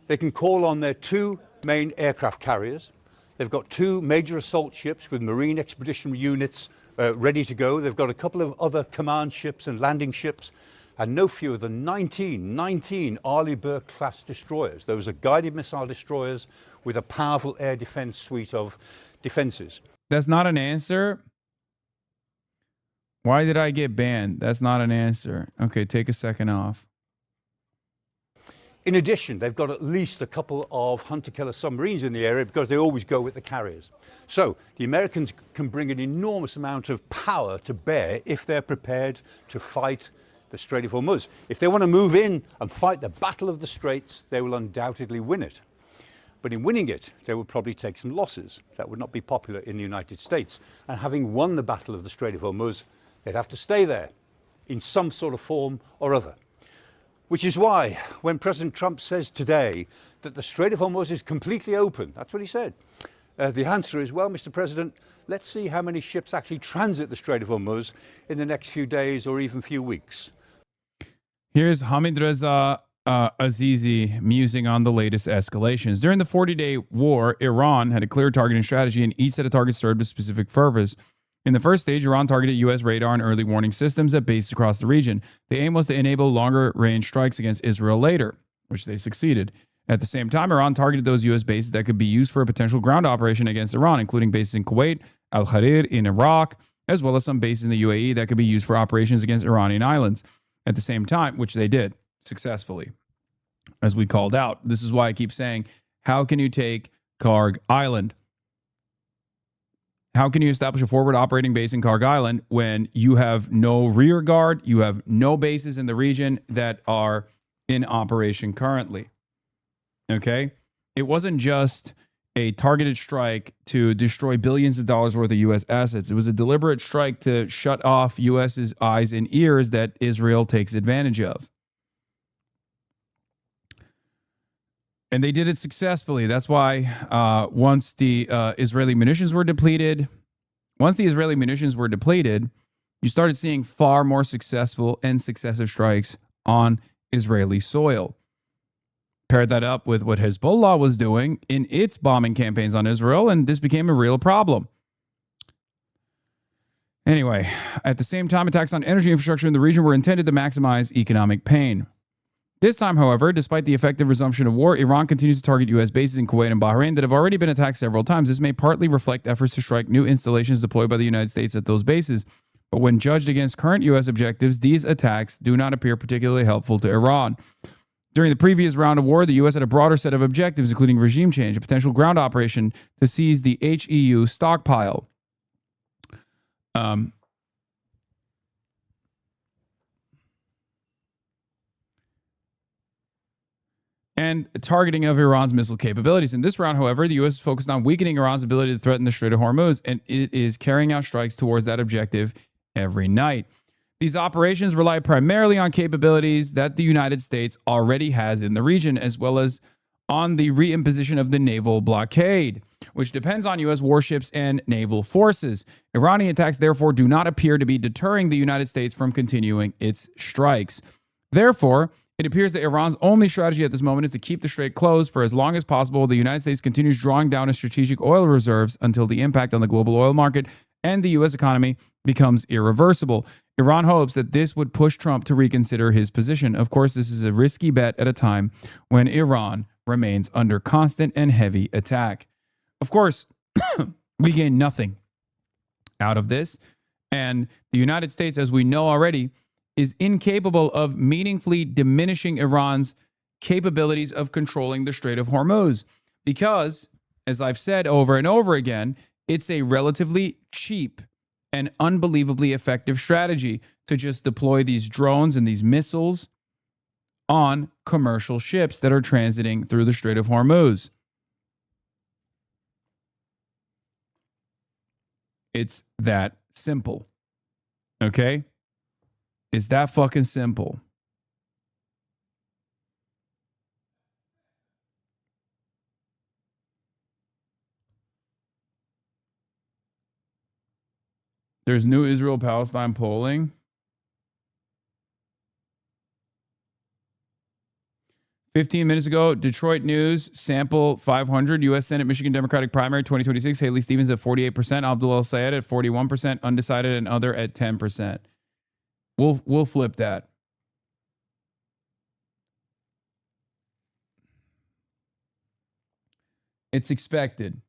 They can call on their two main aircraft carriers. They've got two major assault ships with marine expeditionary units ready to go. They've got a couple of other command ships and landing ships, and no fewer than 19 Arleigh Burke-class destroyers. Those are guided missile destroyers with a powerful air defense suite of defenses. That's not an answer. Why did I get banned? That's not an answer. Okay, take a second off. In addition, they've got at least a couple of hunter-killer submarines in the area because they always go with the carriers. So the Americans can bring an enormous amount of power to bear if they're prepared to fight the Strait of Hormuz. If they want to move in and fight the Battle of the Straits, they will undoubtedly win it. But in winning it, they would probably take some losses. That would not be popular in the United States. And having won the Battle of the Strait of Hormuz, they'd have to stay there in some sort of form or other. Which is why when President Trump says today that the Strait of Hormuz is completely open, that's what he said. The answer is, well, Mr. President, let's see how many ships actually transit the Strait of Hormuz in the next few days or even few weeks. Here's Hamid Reza Azizi musing on the latest escalations. During the 40-day war, Iran had a clear targeting strategy, and each set of targets served a specific purpose. In the first stage, Iran targeted U.S. radar and early warning systems at bases across the region. The aim was to enable longer-range strikes against Israel later, which they succeeded. At the same time, Iran targeted those U.S. bases that could be used for a potential ground operation against Iran, including bases in Kuwait, Al-Kharir in Iraq, as well as some bases in the UAE that could be used for operations against Iranian islands. At the same time, which they did successfully, as we called out. This is why I keep saying, how can you take Karg Island? How can you establish a forward operating base in Karg Island when you have no rear guard, you have no bases in the region that are in operation currently? Okay? It wasn't just a targeted strike to destroy billions of dollars worth of U.S. assets. It was a deliberate strike to shut off U.S.'s eyes and ears that Israel takes advantage of. And they did it successfully. That's why once the Israeli munitions were depleted, you started seeing far more successful and successive strikes on Israeli soil. Paired that up with what Hezbollah was doing in its bombing campaigns on Israel, and this became a real problem. Anyway, at the same time, attacks on energy infrastructure in the region were intended to maximize economic pain. This time, however, despite the effective resumption of war, Iran continues to target U.S. bases in Kuwait and Bahrain that have already been attacked several times. This may partly reflect efforts to strike new installations deployed by the United States at those bases. But when judged against current U.S. objectives, these attacks do not appear particularly helpful to Iran. During the previous round of war, the U.S. had a broader set of objectives, including regime change, a potential ground operation to seize the HEU stockpile. And targeting of Iran's missile capabilities. In this round, however, the U.S. is focused on weakening Iran's ability to threaten the Strait of Hormuz, and it is carrying out strikes towards that objective every night. These operations rely primarily on capabilities that the United States already has in the region, as well as on the reimposition of the naval blockade. which depends on U.S. warships and naval forces. Iranian attacks, therefore, do not appear to be deterring the United States from continuing its strikes. Therefore, it appears that Iran's only strategy at this moment is to keep the strait closed for as long as possible. The United States continues drawing down its strategic oil reserves until the impact on the global oil market and the U.S. economy becomes irreversible. Iran hopes that this would push Trump to reconsider his position. Of course, this is a risky bet at a time when Iran remains under constant and heavy attack. Of course, we gain nothing out of this. And the United States, as we know already, is incapable of meaningfully diminishing Iran's capabilities of controlling the Strait of Hormuz because, as I've said over and over again, it's a relatively cheap and unbelievably effective strategy to just deploy these drones and these missiles on commercial ships that are transiting through the Strait of Hormuz. It's that simple. Okay? It's that fucking simple. There's new Israel-Palestine polling. "15 minutes ago, Detroit News, sample 500, U.S. Senate Michigan Democratic primary 2026. Haley Stevens at 48%, Abdul El-Sayed at 41%, undecided and other at 10%. We'll flip that. It's expected.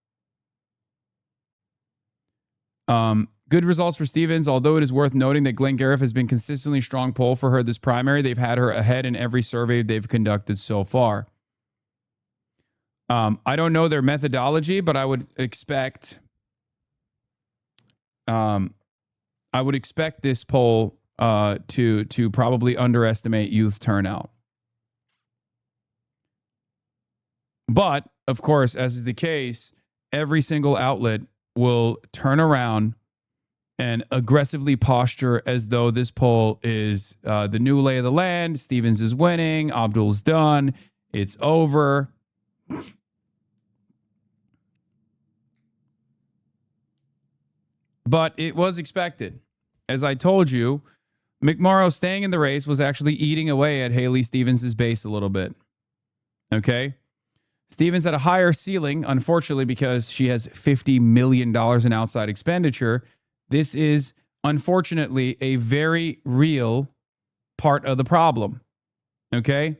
Good results for Stevens, although it is worth noting that Glenn Gariff has been consistently strong poll for her this primary. They've had her ahead in every survey they've conducted so far. I don't know their methodology, but I would expect this poll to probably underestimate youth turnout. But, of course, as is the case, every single outlet will turn around and aggressively posture as though this poll is the new lay of the land. Stevens is winning. Abdul's done. It's over. But it was expected. As I told you, McMorrow staying in the race was actually eating away at Haley Stevens' base a little bit. Okay? Stevens had a higher ceiling, unfortunately, because she has $50 million in outside expenditure. This is, unfortunately, a very real part of the problem. Okay?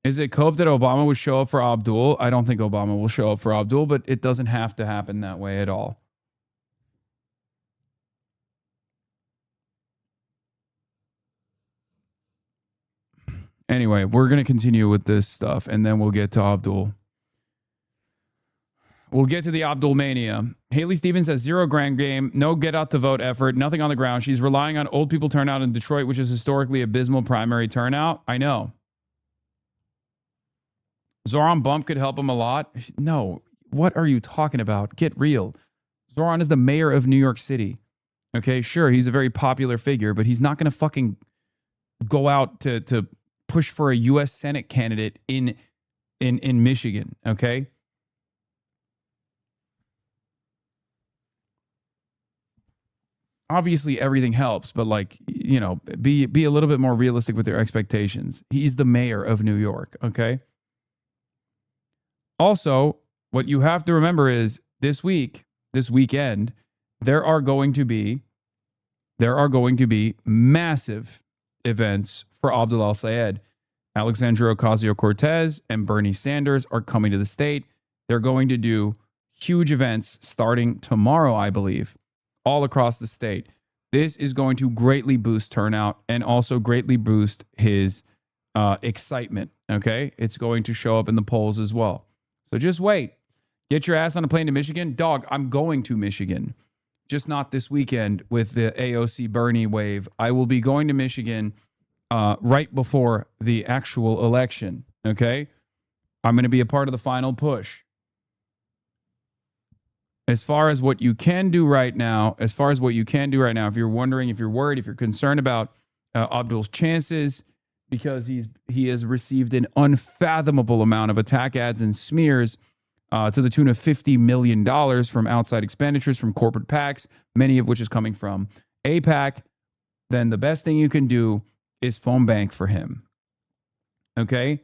Is it hope that Obama would show up for Abdul? I don't think Obama will show up for Abdul, but it doesn't have to happen that way at all. Anyway, we're going to continue with this stuff, and then we'll get to Abdul. We'll get to the Abdul mania. Haley Stevens has 0 grand game, no get out to vote effort, nothing on the ground. She's relying on old people turnout in Detroit, which is historically abysmal primary turnout. I know. Zoran Bump could help him a lot. No, what are you talking about? Get real. Zoran is the mayor of New York City. Okay, sure, he's a very popular figure, but he's not going to fucking go out to push for a U.S. Senate candidate in Michigan, okay? Obviously, everything helps, but be a little bit more realistic with your expectations. He's the mayor of New York, okay? Also, what you have to remember is this weekend, there are going to be massive events for Abdul El-Sayed. Alexandria Ocasio-Cortez and Bernie Sanders are coming to the state. They're going to do huge events starting tomorrow, I believe, all across the state. This is going to greatly boost turnout and also greatly boost his excitement, okay? It's going to show up in the polls as well. So just wait. Get your ass on a plane to Michigan. Dog, I'm going to Michigan. Just not this weekend with the AOC Bernie wave. I will be going to Michigan right before the actual election, okay? I'm going to be a part of the final push. As far as what you can do right now, if you're wondering, if you're worried, if you're concerned about Abdul's chances, because he has received an unfathomable amount of attack ads and smears to the tune of $50 million from outside expenditures from corporate PACs, many of which is coming from AIPAC, then the best thing you can do is phone bank for him. Okay?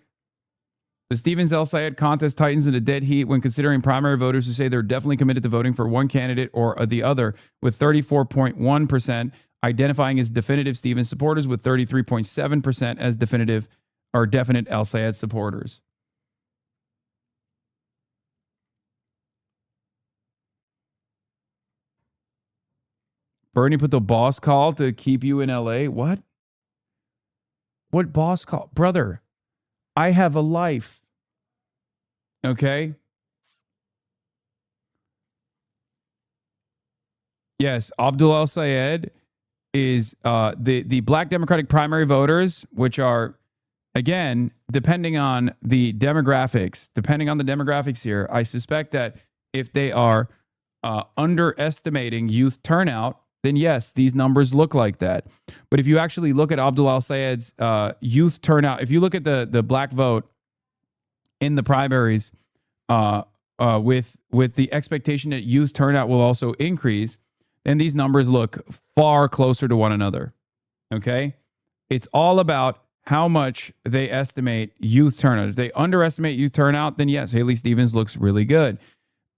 The Stevens El Sayed contest tightens in a dead heat when considering primary voters who say they're definitely committed to voting for one candidate or the other, with 34.1% identifying as definitive Stevens supporters, with 33.7% as definitive or definite El Sayed supporters. Bernie put the boss call to keep you in LA. What? What boss call? Brother, I have a life. Okay? Yes, Abdul El Sayed is the Black Democratic primary voters, which are, again, depending on the demographics here, I suspect that if they are underestimating youth turnout, then yes, these numbers look like that. But if you actually look at Abdul El Sayed's youth turnout, if you look at the black vote in the primaries with the expectation that youth turnout will also increase, then these numbers look far closer to one another. Okay? It's all about how much they estimate youth turnout. If they underestimate youth turnout, then yes, Haley Stevens looks really good.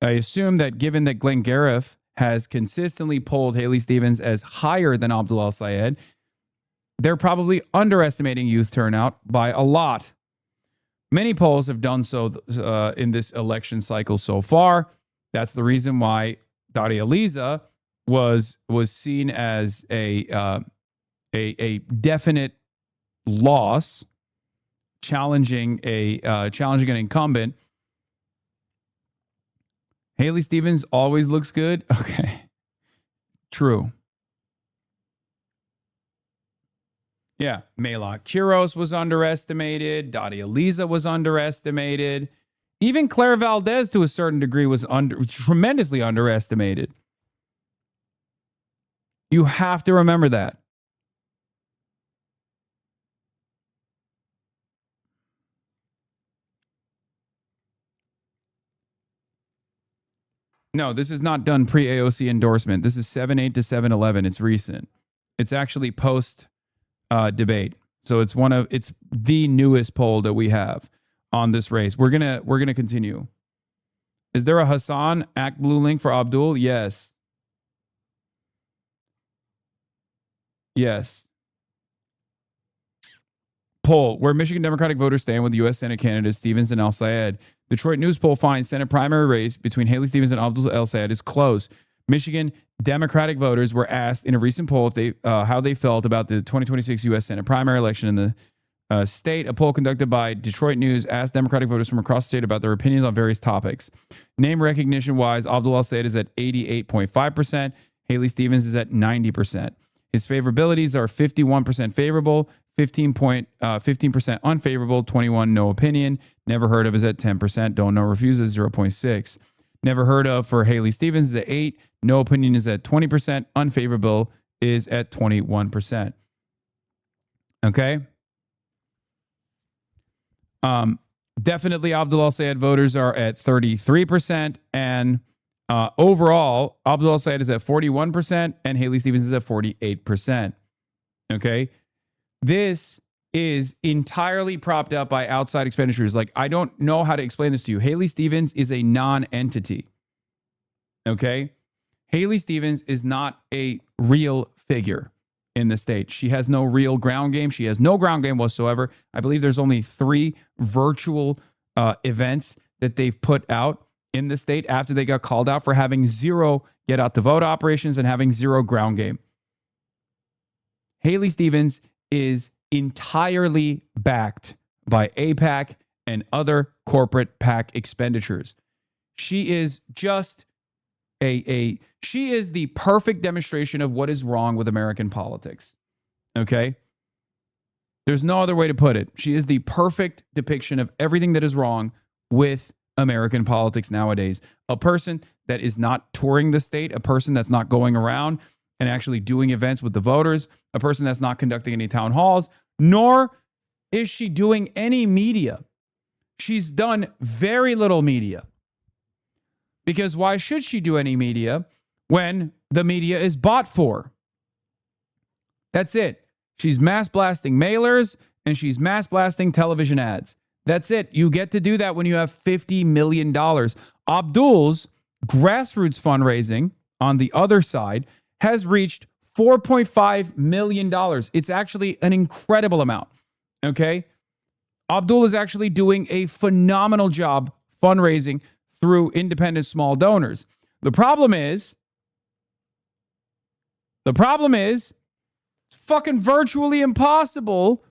I assume that given that Glenn Gariff has consistently polled Haley Stevens as higher than Abdul El Sayed, they're probably underestimating youth turnout by a lot. Many polls have done so in this election cycle so far. That's the reason why Dottie Eliza was seen as a definite loss, challenging an incumbent. Haley Stevens always looks good. Okay. True. Yeah. Maylon Quiros was underestimated. Dottie Eliza was underestimated. Even Claire Valdez, to a certain degree, was tremendously underestimated. You have to remember that. No, this is not done pre-AOC endorsement. This is 7/8 to 7/11. It's recent. It's actually post debate. So it's the newest poll that we have on this race. We're gonna continue. Is there a Hassan Act Blue link for Abdul? Yes. Yes. Poll, where Michigan Democratic voters stand with U.S. Senate candidates Stevens and El Sayed. Detroit News poll finds Senate primary race between Haley Stevens and Abdul El Sayed is close. Michigan Democratic voters were asked in a recent poll if they how they felt about the 2026 U.S. Senate primary election in the state. A poll conducted by Detroit News asked Democratic voters from across the state about their opinions on various topics. Name recognition-wise, Abdul El Sayed is at 88.5%. Haley Stevens is at 90%. His favorabilities are 51% favorable, 15% unfavorable, 21 no opinion. Never heard of is at 10%. Don't know refuses 0.6. Never heard of for Haley Stevens is at 8. No opinion is at 20%. Unfavorable is at 21%. Okay. Definitely Abdul El Sayed voters are at 33%. And overall, Abdul El Sayed is at 41% and Haley Stevens is at 48%. Okay. This is entirely propped up by outside expenditures. Like, I don't know how to explain this to you. Haley Stevens is a non-entity. Okay? Haley Stevens is not a real figure in the state. She has no real ground game. She has no ground game whatsoever. I believe there's only 3 virtual events that they've put out in the state after they got called out for having 0 get out the vote operations and having 0 ground game. Haley Stevens is entirely backed by AIPAC and other corporate PAC expenditures. She is just she is the perfect demonstration of what is wrong with American politics. Okay? There's no other way to put it. She is the perfect depiction of everything that is wrong with American politics nowadays. A person that is not touring the state, a person that's not going around and actually doing events with the voters, a person that's not conducting any town halls, nor is she doing any media? She's done very little media. Because why should she do any media when the media is bought for? That's it. She's mass blasting mailers and she's mass blasting television ads. That's it. You get to do that when you have $50 million. Abdul's grassroots fundraising on the other side has reached $4.5 million. It's actually an incredible amount. Okay? Abdul is actually doing a phenomenal job fundraising through independent small donors. The problem is it's fucking virtually impossible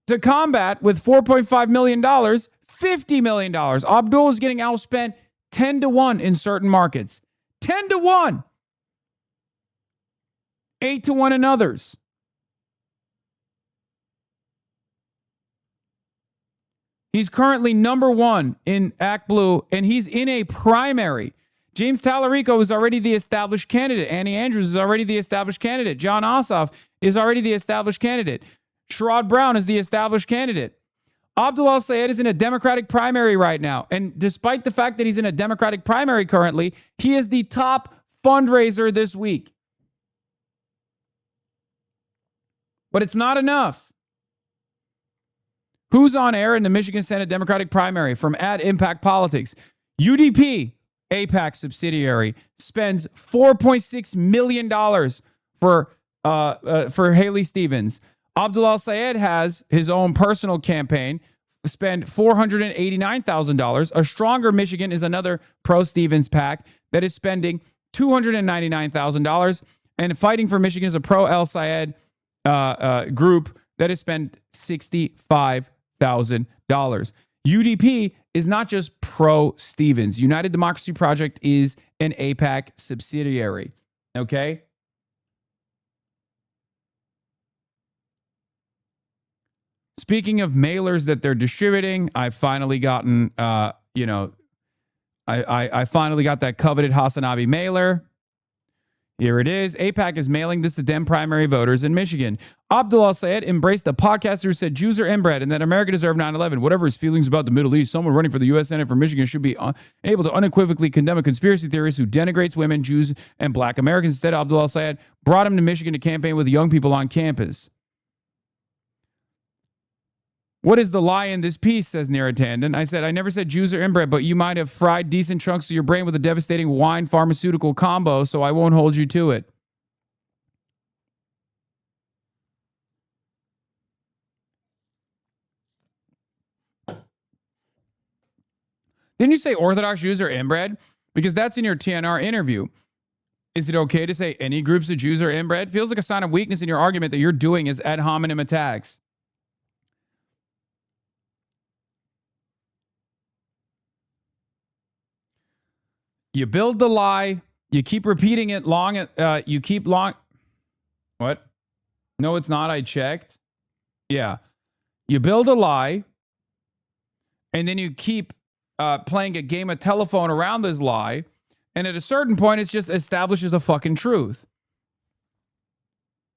to combat with $4.5 million, $50 million. Abdul is getting outspent 10 to 1 in certain markets. 10 to 1. 8 to 1 in others. He's currently number 1 in Act Blue, and he's in a primary. James Tallarico is already the established candidate. Annie Andrews is already the established candidate. John Ossoff is already the established candidate. Sherrod Brown is the established candidate. Abdul al-Sayed is in a Democratic primary right now. And despite the fact that he's in a Democratic primary currently, he is the top fundraiser this week. But it's not enough. Who's on air in the Michigan Senate Democratic primary from Impact Politics? UDP, AIPAC subsidiary, spends $4.6 million for Haley Stevens. Abdul al-Sayed has his own personal campaign, spend $489,000. A Stronger Michigan is another pro-Stevens PAC that is spending $299,000. And Fighting for Michigan is a pro-al-Sayed group that has spent $65,000. UDP is not just pro-Stevens. United Democracy Project is an AIPAC subsidiary. Okay? Speaking of mailers that they're distributing, I've finally gotten, I finally got that coveted Hasanabi mailer. Here it is. AIPAC is mailing this to Dem primary voters in Michigan. Abdul al-Sayed embraced a podcaster who said Jews are inbred and that America deserved 9/11. Whatever his feelings about the Middle East, someone running for the U.S. Senate for Michigan should be able to unequivocally condemn a conspiracy theorist who denigrates women, Jews, and black Americans. Instead, Abdul al-Sayed brought him to Michigan to campaign with young people on campus. What is the lie in this piece, says Neratandon. I said, I never said Jews are inbred, but you might have fried decent chunks of your brain with a devastating wine pharmaceutical combo, so I won't hold you to it. Didn't you say Orthodox Jews are inbred? Because that's in your TNR interview. Is it okay to say any groups of Jews are inbred? Feels like a sign of weakness in your argument that you're doing is ad hominem attacks. You build the lie. You keep repeating it long. What? No, it's not. I checked. Yeah. You build a lie. And then you keep playing a game of telephone around this lie. And at a certain point, it just establishes a fucking truth.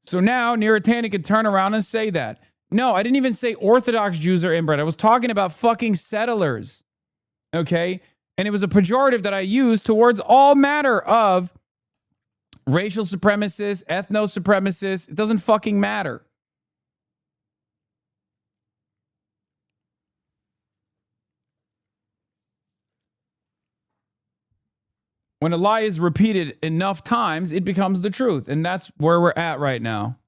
So now Neratandon can turn around and say that. No, I didn't even say Orthodox Jews are inbred. I was talking about fucking settlers. Okay? And it was a pejorative that I used towards all matter of racial supremacists, ethno-supremacists. It doesn't fucking matter. When a lie is repeated enough times, it becomes the truth. And that's where we're at right now.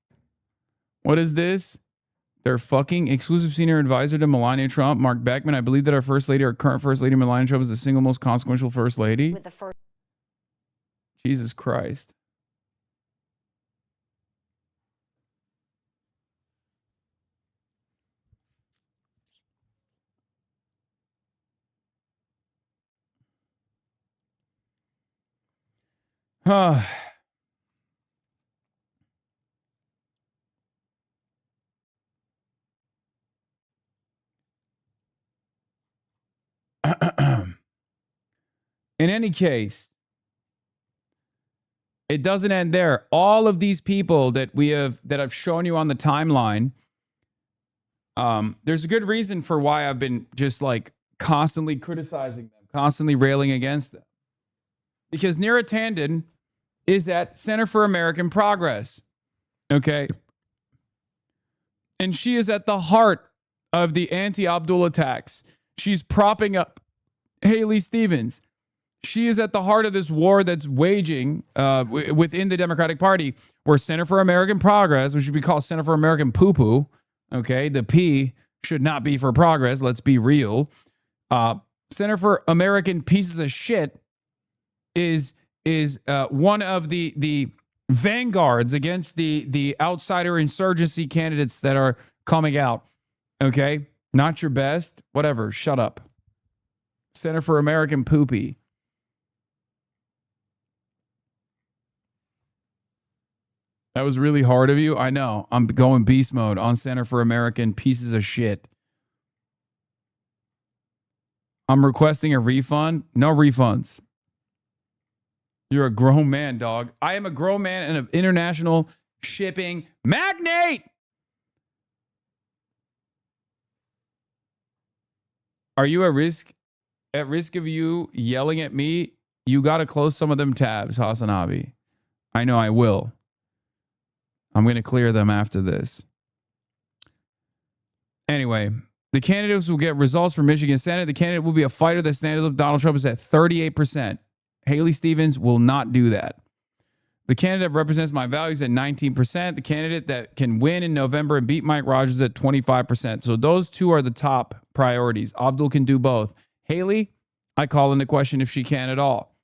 What is this? Their fucking exclusive senior advisor to Melania Trump, Mark Beckman. I believe that our first lady, our current first lady, Melania Trump, is the single most consequential first lady. With the first. Jesus Christ. In any case, it doesn't end there. All of these people that I've shown you on the timeline, There's a good reason for why I've been just like constantly criticizing them, constantly railing against them. Because Neera Tanden is at Center for American Progress. Okay. And she is at the heart of the anti-Abdul attacks. She's propping up Haley Stevens. She is at the heart of this war that's waging within the Democratic Party, where Center for American Progress, which should be called Center for American Poo-Poo, okay, the P should not be for progress, let's be real. Center for American Pieces of Shit is one of the vanguards against the outsider insurgency candidates that are coming out, okay? Not your best, whatever, shut up. Center for American Poopy. That was really hard of you. I know. I'm going beast mode on Center for American Pieces of Shit. I'm requesting a refund. No refunds. You're a grown man, dog. I am a grown man and an international shipping magnate. Are you at risk of you yelling at me? You got to close some of them tabs, Hasanabi. I know I will. I'm going to clear them after this. Anyway, the candidates will get results for Michigan Senate. The candidate will be a fighter that stands up. Donald Trump is at 38%. Haley Stevens will not do that. The candidate that represents my values at 19%. The candidate that can win in November and beat Mike Rogers at 25%. So those two are the top priorities. Abdul can do both. Haley, I call into question if she can at all.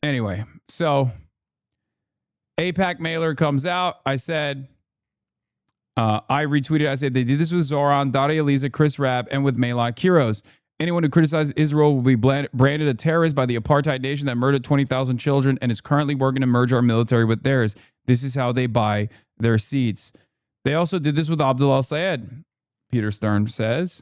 Anyway, so AIPAC mailer comes out. I said, I retweeted, I said, they did this with Zoran, Dada Eliza, Chris Rabb, and with Melot Kiros. Anyone who criticizes Israel will be branded a terrorist by the apartheid nation that murdered 20,000 children and is currently working to merge our military with theirs. This is how they buy their seats. They also did this with Abdul al-Sayed, Peter Stern says.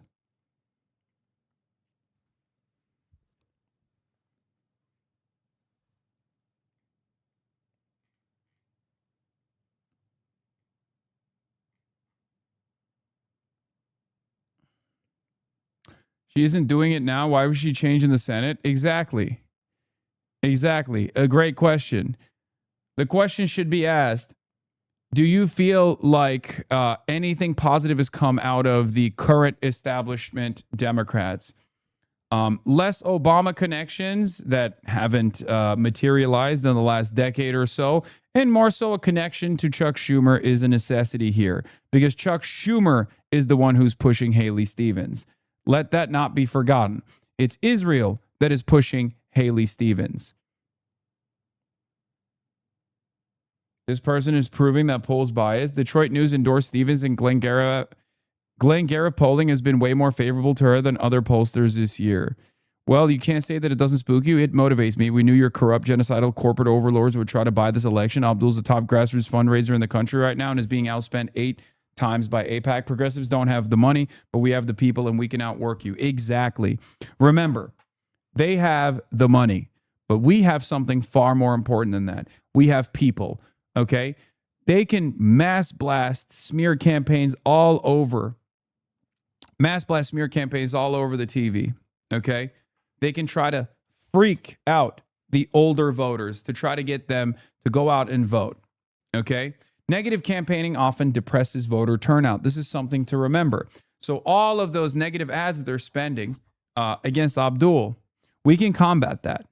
She isn't doing it now. Why was she changing the Senate? Exactly. A great question. The question should be asked, do you feel like anything positive has come out of the current establishment Democrats? Less Obama connections that haven't materialized in the last decade or so, and more so a connection to Chuck Schumer is a necessity here, because Chuck Schumer is the one who's pushing Haley Stevens. Let that not be forgotten. It's Israel that is pushing Haley Stevens. This person is proving that polls biased. Detroit News endorsed Stevens, and Glenn Garrett polling has been way more favorable to her than other pollsters this year. Well, you can't say that it doesn't spook you. It motivates me. We knew your corrupt, genocidal corporate overlords would try to buy this election. Abdul's the top grassroots fundraiser in the country right now and is being outspent 8 times by AIPAC. Progressives don't have the money, but we have the people and we can outwork you. Exactly. Remember, they have the money, but we have something far more important than that. We have people, okay? They can mass blast smear campaigns all over the TV, okay? They can try to freak out the older voters to try to get them to go out and vote, okay? Negative campaigning often depresses voter turnout. This is something to remember. So all of those negative ads that they're spending against Abdul, we can combat that.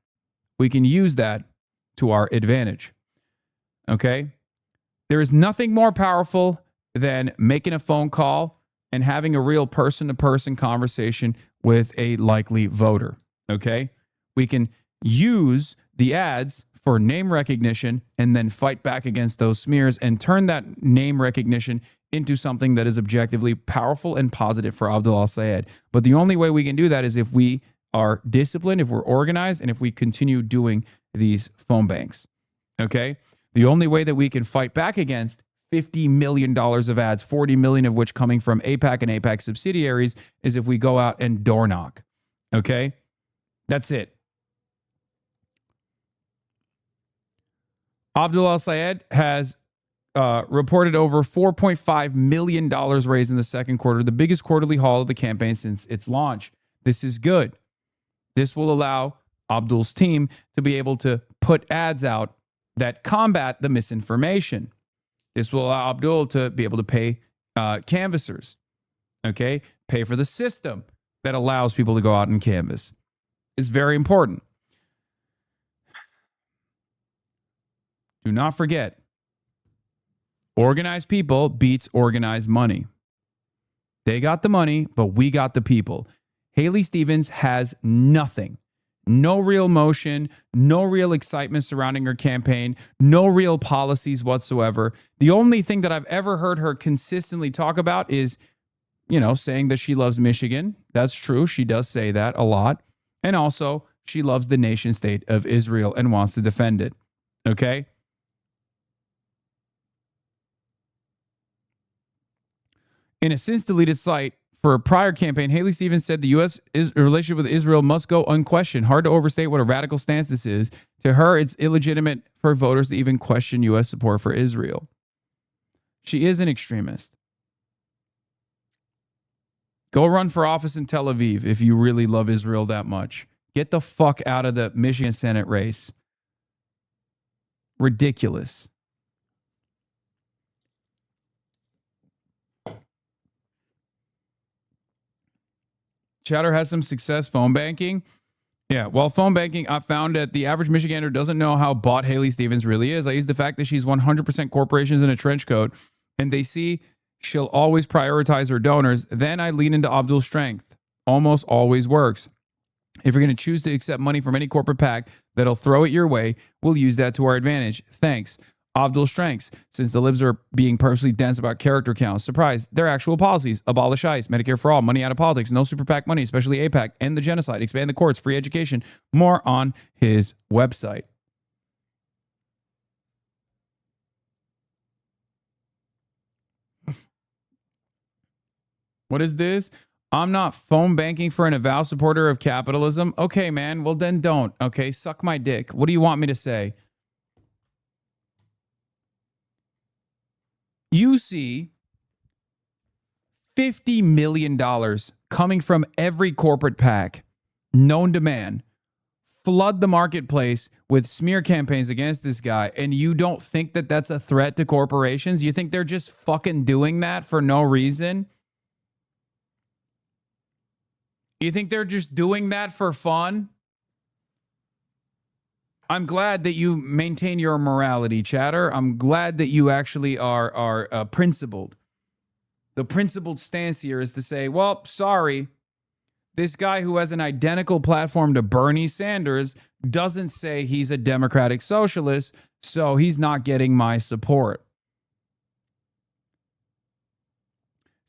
We can use that to our advantage. Okay? There is nothing more powerful than making a phone call and having a real person-to-person conversation with a likely voter. Okay? We can use the ads for name recognition and then fight back against those smears and turn that name recognition into something that is objectively powerful and positive for Abdul al-Sayed. But the only way we can do that is if we are disciplined, if we're organized, and if we continue doing these phone banks. Okay? The only way that we can fight back against $50 million of ads, 40 million of which coming from AIPAC and AIPAC subsidiaries, is if we go out and door knock. Okay? That's it. Abdul al-Sayed has reported over $4.5 million raised in the second quarter, the biggest quarterly haul of the campaign since its launch. This is good. This will allow Abdul's team to be able to put ads out that combat the misinformation. This will allow Abdul to be able to pay canvassers, okay? Pay for the system that allows people to go out and canvass. It's very important. Do not forget, organized people beats organized money. They got the money, but we got the people. Haley Stevens has nothing. No real motion, no real excitement surrounding her campaign, no real policies whatsoever. The only thing that I've ever heard her consistently talk about is, saying that she loves Michigan. That's true. She does say that a lot. And also, she loves the nation state of Israel and wants to defend it. Okay? In a since-deleted site for a prior campaign, Haley Stevens said the U.S. relationship with Israel must go unquestioned. Hard to overstate what a radical stance this is. To her, it's illegitimate for voters to even question U.S. support for Israel. She is an extremist. Go run for office in Tel Aviv if you really love Israel that much. Get the fuck out of the Michigan Senate race. Ridiculous. Chatter has some success phone banking. Yeah, well, phone banking, I found that the average Michigander doesn't know how bought Haley Stevens really is. I use the fact that she's 100% corporations in a trench coat, and they see she'll always prioritize her donors. Then I lean into Abdul's strength. Almost always works. If you're going to choose to accept money from any corporate PAC that'll throw it your way, we'll use that to our advantage. Thanks. Abdul's strengths, since the libs are being purposely dense about character counts. Surprise, their actual policies: abolish ICE, Medicare for all, money out of politics, no super PAC money, especially APAC, end the genocide, expand the courts, free education. More on his website. What is this? I'm not phone banking for an avowed supporter of capitalism. Okay, man, well then don't. Okay, suck my dick. What do you want me to say? You see $50 million coming from every corporate PAC known to man, flood the marketplace with smear campaigns against this guy, and you don't think that that's a threat to corporations? You think they're just fucking doing that for no reason? You think they're just doing that for fun? I'm glad that you maintain your morality, Chatter. I'm glad that you actually are principled. The principled stance here is to say, well, sorry, this guy who has an identical platform to Bernie Sanders doesn't say he's a democratic socialist, so he's not getting my support.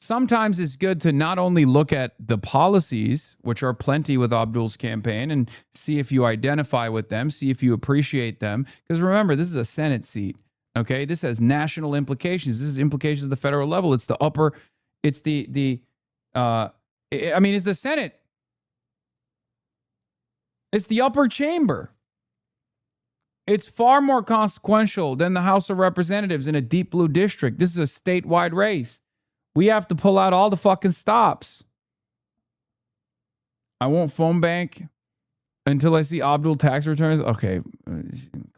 Sometimes it's good to not only look at the policies, which are plenty with Abdul's campaign, and see if you identify with them, see if you appreciate them. Because remember, this is a Senate seat, okay? This has national implications. This is implications at the federal level. It's the upper, it's it's the Senate. It's the upper chamber. It's far more consequential than the House of Representatives in a deep blue district. This is a statewide race. We have to pull out all the fucking stops. I won't phone bank until I see Abdul tax returns. Okay,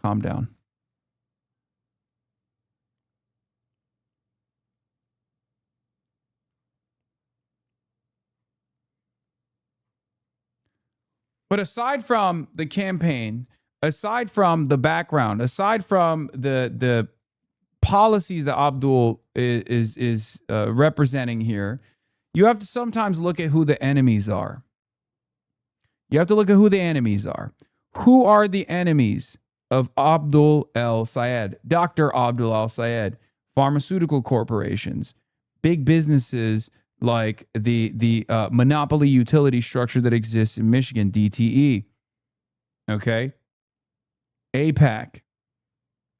calm down. But aside from the campaign, aside from the background, aside from the policies that Abdul is representing here, you have to sometimes look at who the enemies are. You have to look at who the enemies are. Who are the enemies of Abdul El-Sayed? Dr. Abdul El-Sayed, pharmaceutical corporations, big businesses like the monopoly utility structure that exists in Michigan, DTE, okay? APAC,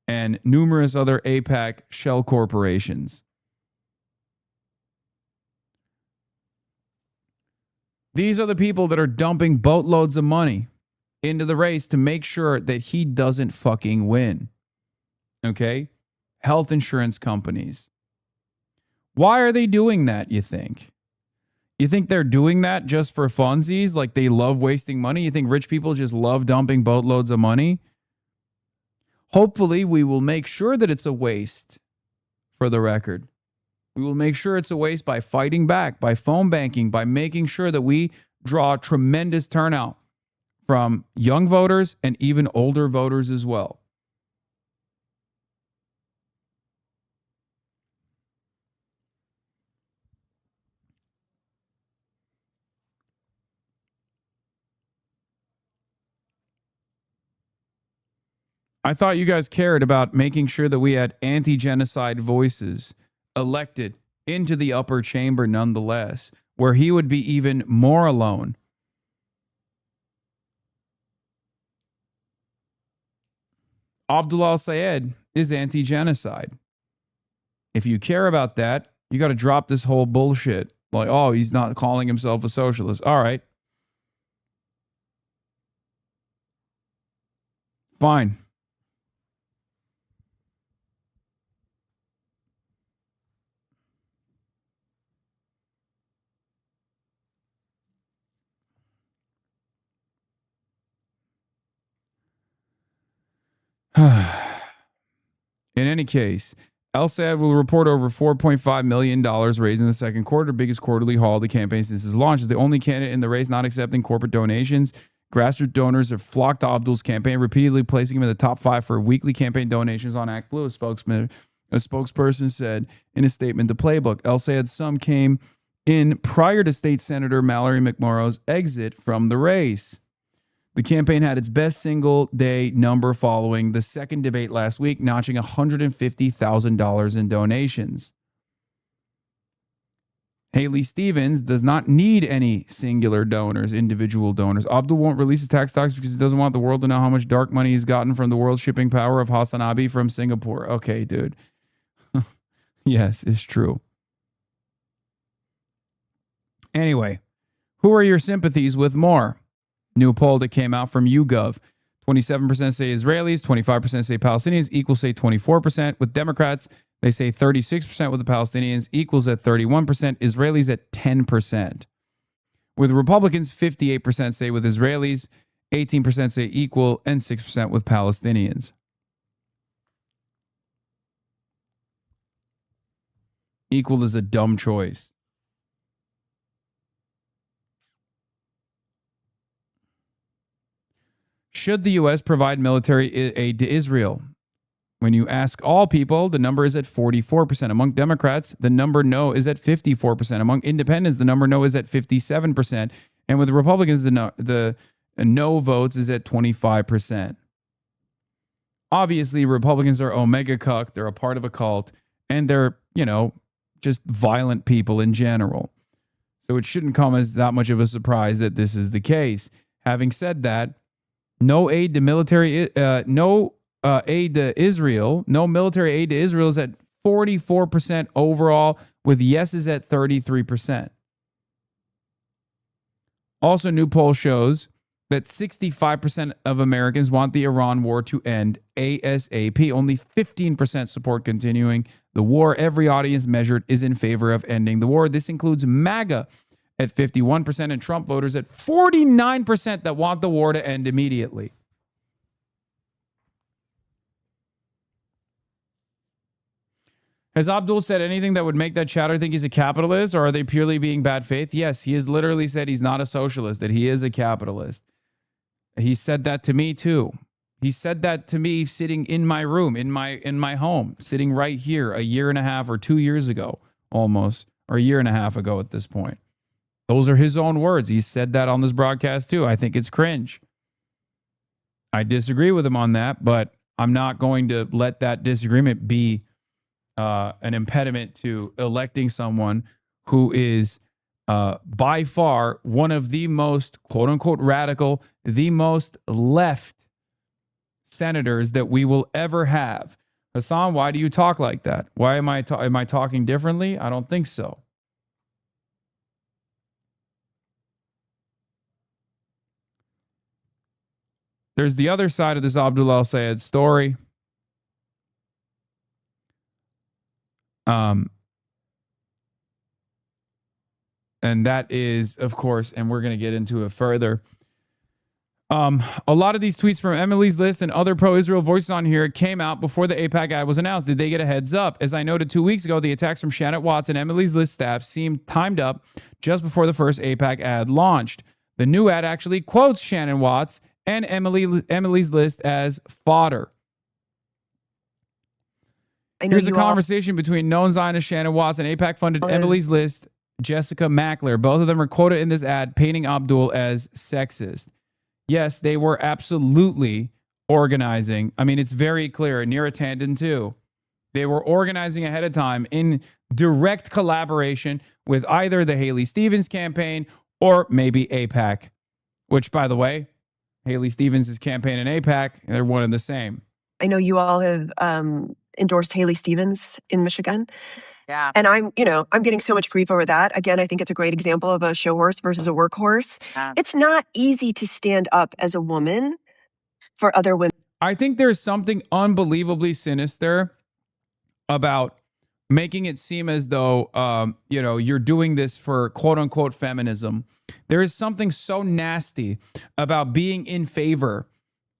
and numerous other APAC shell corporations. These are the people that are dumping boatloads of money into the race to make sure that he doesn't fucking win. Okay? health insurance companies. Why are they doing that, you think? You think they're doing that just for funsies? Like they love wasting money? You think rich people just love dumping boatloads of money? Hopefully, we will make sure that it's a waste, for the record. We will make sure it's a waste by fighting back, by phone banking, by making sure that we draw tremendous turnout from young voters and even older voters as well. I thought you guys cared about making sure that we had anti-genocide voices elected into the upper chamber nonetheless, where he would be even more alone. Abdul al-Sayed is anti-genocide. If you care about that, you got to drop this whole bullshit. Like, oh, he's not calling himself a socialist. All right. Fine. In any case, El-Sayed will report over $4.5 million raised in the second quarter, biggest quarterly haul of the campaign since its launch. As the only candidate in the race not accepting corporate donations, grassroots donors have flocked to Abdul's campaign, repeatedly placing him in the top 5 for weekly campaign donations on ActBlue. A spokesperson said in a statement, the playbook. El-Sayed's sum came in prior to State Senator Mallory McMorrow's exit from the race. The campaign had its best single day number following the second debate last week, notching $150,000 in donations. Haley Stevens does not need any singular donors, individual donors. Abdul won't release his tax docs because he doesn't want the world to know how much dark money he's gotten from the world shipping power of Hasanabi from Singapore. Okay, dude. Yes, it's true. Anyway, who are your sympathies with more? New poll that came out from YouGov. 27% say Israelis, 25% say Palestinians, equals say 24%. With Democrats, they say 36% with the Palestinians, equals at 31%, Israelis at 10%. With Republicans, 58% say with Israelis, 18% say equal, and 6% with Palestinians. Equal is a dumb choice. Should the U.S. provide military aid to Israel? When you ask all people, the number is at 44%. Among Democrats, the number no is at 54%. Among independents, the number no is at 57%. And with Republicans, the no votes is at 25%. Obviously, Republicans are omega cuck. They're a part of a cult. And they're, just violent people in general. So it shouldn't come as that much of a surprise that this is the case. Having said that, no aid to military, aid to Israel, no military aid to Israel is at 44% overall, with yeses at 33%. Also, new poll shows that 65% of Americans want the Iran war to end ASAP. Only 15% support continuing the war. Every audience measured is in favor of ending the war. This includes MAGA at 51% and Trump voters at 49% that want the war to end immediately. Has Abdul said anything that would make that chatter think he's a capitalist, or are they purely being bad faith? Yes, he has literally said he's not a socialist, that he is a capitalist. He said that to me too. He said that to me sitting in my room, in my home, sitting right here a year and a half or 2 years ago, almost, or a year and a half ago at this point. Those are his own words. He said that on this broadcast too. I think it's cringe. I disagree with him on that, but I'm not going to let that disagreement be an impediment to electing someone who is by far one of the most, quote unquote, radical, the most left senators that we will ever have. Hassan, why do you talk like that? Why am I talking differently? I don't think so. There's the other side of this Abdul al-Sayed story. And that is, of course, and we're going to get into it further. A lot of these tweets from Emily's List and other pro-Israel voices on here came out before the AIPAC ad was announced. Did they get a heads up? As I noted 2 weeks ago, the attacks from Shannon Watts and Emily's List staff seemed timed up just before the first AIPAC ad launched. The new ad actually quotes Shannon Watts and Emily's List as fodder. Here's a conversation between known Zionist Shannon Watts and AIPAC-funded Emily's List Jessica Mackler. Both of them are quoted in this ad painting Abdul as sexist. Yes, they were absolutely organizing. I mean, it's very clear. Neera Tanden, too. They were organizing ahead of time in direct collaboration with either the Haley Stevens campaign or maybe AIPAC, which, by the way, Haley Stevens' campaign and AIPAC, they're one and the same. I know you all have endorsed Haley Stevens in Michigan. Yeah. And I'm getting so much grief over that. Again, I think it's a great example of a show horse versus a workhorse. Yeah. It's not easy to stand up as a woman for other women. I think there's something unbelievably sinister about making it seem as though, you're doing this for quote unquote feminism. There is something so nasty about being in favor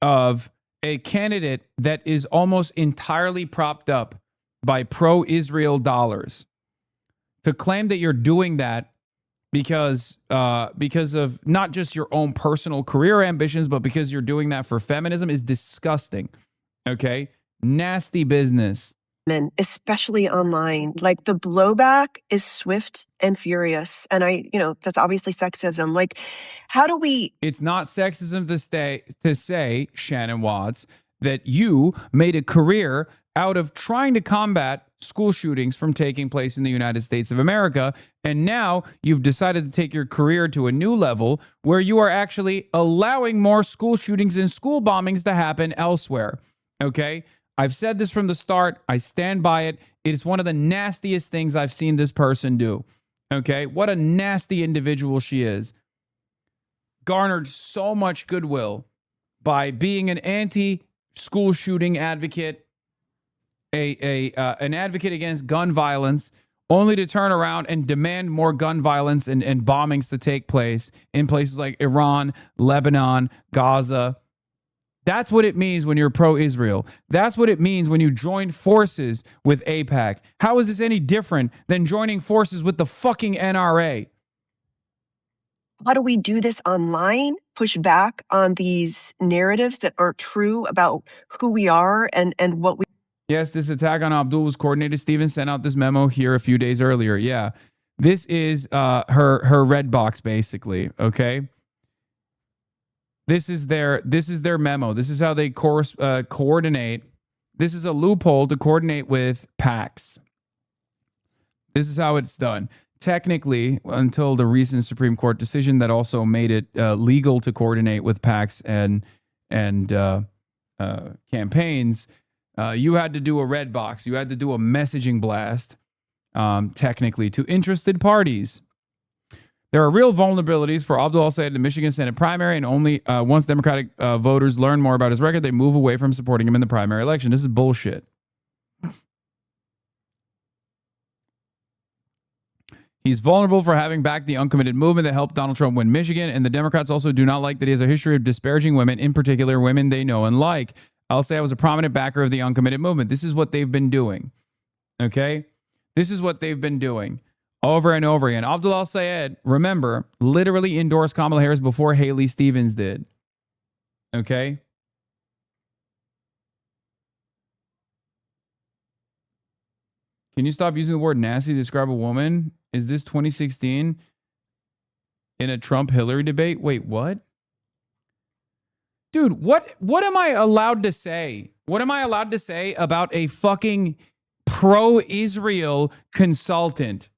of a candidate that is almost entirely propped up by pro-Israel dollars. To claim that you're doing that because of not just your own personal career ambitions, but because you're doing that for feminism is disgusting. Okay? Nasty business. Men, especially online, like the blowback is swift and furious. And that's obviously sexism. Like, how do we... It's not sexism to say, Shannon Watts, that you made a career out of trying to combat school shootings from taking place in the United States of America. And now you've decided to take your career to a new level where you are actually allowing more school shootings and school bombings to happen elsewhere. Okay? I've said this from the start. I stand by it. It is one of the nastiest things I've seen this person do. Okay? What a nasty individual she is. Garnered so much goodwill by being an anti-school shooting advocate, an advocate against gun violence, only to turn around and demand more gun violence and bombings to take place in places like Iran, Lebanon, Gaza. That's what it means when you're pro-Israel. That's what it means when you join forces with AIPAC. How is this any different than joining forces with the fucking NRA? How do we do this online? Push back on these narratives that aren't true about who we are and what we... Yes, this attack on Abdul was coordinated. Stevens sent out this memo here a few days earlier. Yeah, this is her red box, basically. Okay, this is their memo. This is how they coordinate. This is a loophole to coordinate with PACs. This is how it's done. Technically, until the recent Supreme Court decision that also made it legal to coordinate with PACs and campaigns. You had to do a red box. You had to do a messaging blast, technically, to interested parties. There are real vulnerabilities for Abdul al-Sayed in the Michigan Senate primary, and only once Democratic voters learn more about his record, they move away from supporting him in the primary election. This is bullshit. He's vulnerable for having backed the uncommitted movement that helped Donald Trump win Michigan, and the Democrats also do not like that he has a history of disparaging women, in particular women they know and like. I'll say I was a prominent backer of the uncommitted movement. This is what they've been doing. Okay? This is what they've been doing over and over again. Abdul al-Sayed, remember, literally endorsed Kamala Harris before Haley Stevens did. Okay? Can you stop using the word nasty to describe a woman? Is this 2016 in a Trump-Hillary debate? Wait, what? Dude, what am I allowed to say? What am I allowed to say about a fucking pro-Israel consultant?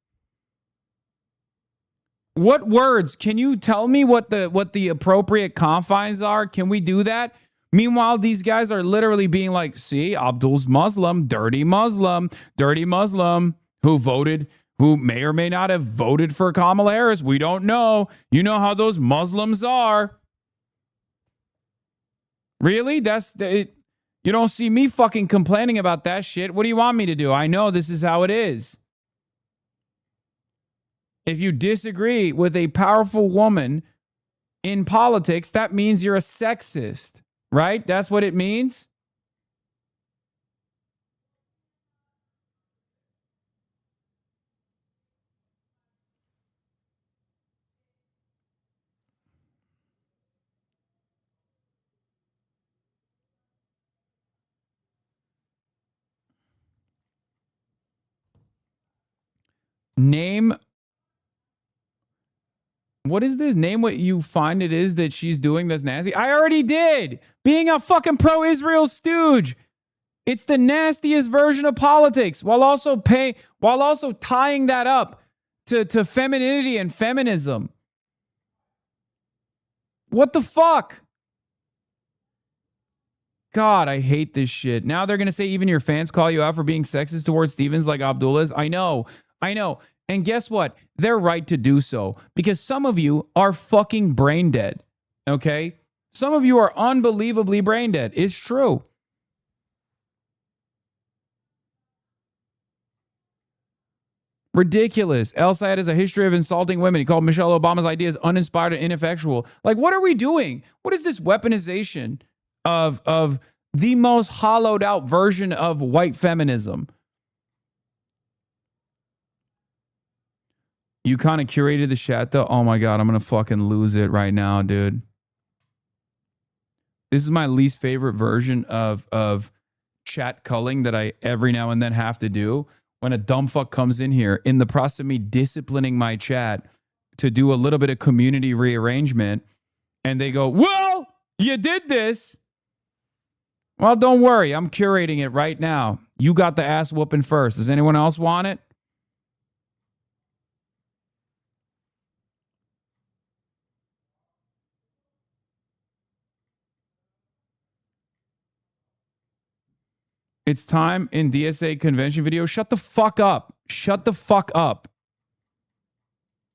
What words? Can you tell me what the appropriate confines are? Can we do that? Meanwhile, these guys are literally being like, see, Abdul's Muslim, dirty Muslim, who may or may not have voted for Kamala Harris. We don't know. You know how those Muslims are. Really? You don't see me fucking complaining about that shit. What do you want me to do? I know this is how it is. If you disagree with a powerful woman in politics, that means you're a sexist, right? That's what it means. Name, what is this? Name what you find it is that she's doing that's nasty. I already did. Being a fucking pro-Israel stooge. It's the nastiest version of politics, while also tying that up to femininity and feminism. What the fuck? God, I hate this shit. Now they're going to say even your fans call you out for being sexist towards Stevens like Abdullah's. I know. And guess what? They're right to do so because some of you are fucking brain dead. Okay? Some of you are unbelievably brain dead. It's true. Ridiculous. El Sayed has a history of insulting women. He called Michelle Obama's ideas uninspired and ineffectual. Like, what are we doing? What is this weaponization of the most hollowed out version of white feminism? You kind of curated the chat though. Oh my God, I'm going to fucking lose it right now, dude. This is my least favorite version of chat culling that I every now and then have to do. When a dumb fuck comes in here in the process of me disciplining my chat to do a little bit of community rearrangement, and they go, well, you did this. Well, don't worry. I'm curating it right now. You got the ass whooping first. Does anyone else want it? It's time in DSA convention video. Shut the fuck up. Shut the fuck up.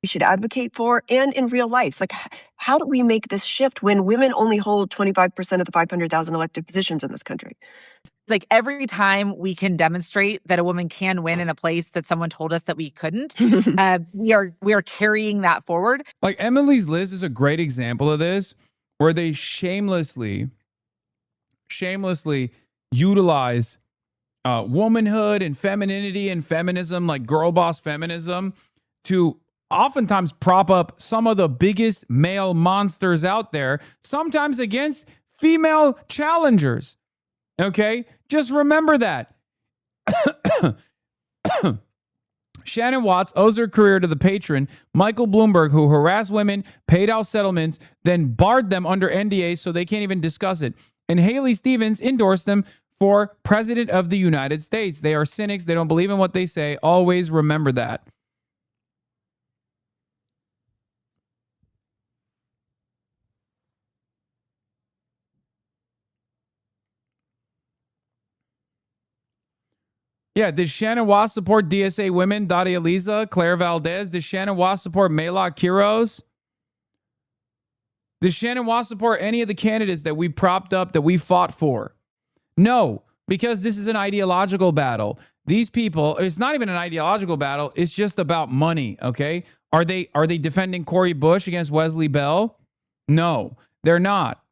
We should advocate for and in real life. Like, how do we make this shift when women only hold 25% of the 500,000 elected positions in this country? Like every time we can demonstrate that a woman can win in a place that someone told us that we couldn't, we are carrying that forward. Like Emily's List is a great example of this, where they shamelessly utilize womanhood and femininity and feminism, like girl boss feminism, to oftentimes prop up some of the biggest male monsters out there, sometimes against female challengers. Okay? Just remember that. Shannon Watts owes her career to the patron, Michael Bloomberg, who harassed women, paid out settlements, then barred them under NDA so they can't even discuss it. And Haley Stevens endorsed them for president of the United States. They are cynics. They don't believe in what they say. Always remember that. Yeah, does Shannon Watts support DSA women, Daria Liza, Claire Valdez? Does Shannon Watts support Maylok Quiros? Does Shannon Watts support any of the candidates that we propped up, that we fought for? No, because this is an ideological battle. These people, it's not even an ideological battle. It's just about money, okay? Are they defending Cori Bush against Wesley Bell? No, they're not.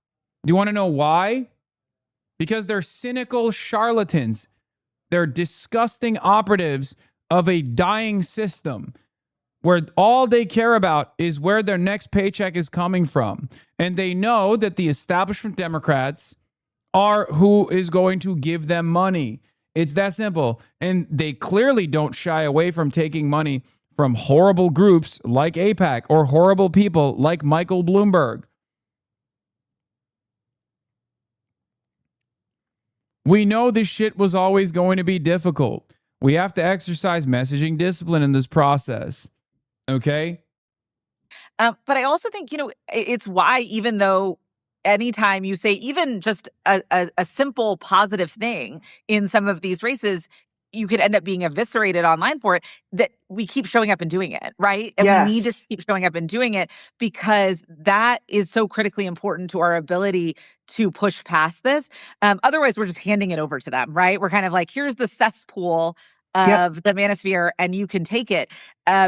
Do you want to know why? Because they're cynical charlatans. They're disgusting operatives of a dying system where all they care about is where their next paycheck is coming from. And they know that the establishment Democrats are who is going to give them money. It's that simple. And they clearly don't shy away from taking money from horrible groups like AIPAC or horrible people like Michael Bloomberg. We know this shit was always going to be difficult. We have to exercise messaging discipline in this process. Okay? But I also think, it's why, even though anytime you say even just a simple positive thing in some of these races, you could end up being eviscerated online for it, that we keep showing up and doing it, right? And we need to keep showing up and doing it because that is so critically important to our ability to push past this. Otherwise, we're just handing it over to them, right? We're kind of like, here's the cesspool of the manosphere and you can take it.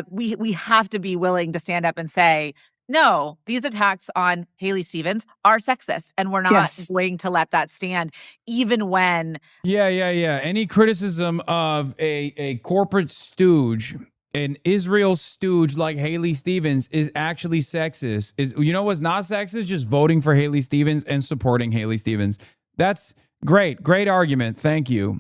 We have to be willing to stand up and say, no, these attacks on Haley Stevens are sexist, and we're not going to let that stand, even when. Yeah. Any criticism of a corporate stooge, an Israel stooge like Haley Stevens, is actually sexist. You know what's not sexist? Just voting for Haley Stevens and supporting Haley Stevens. That's great. Great argument. Thank you.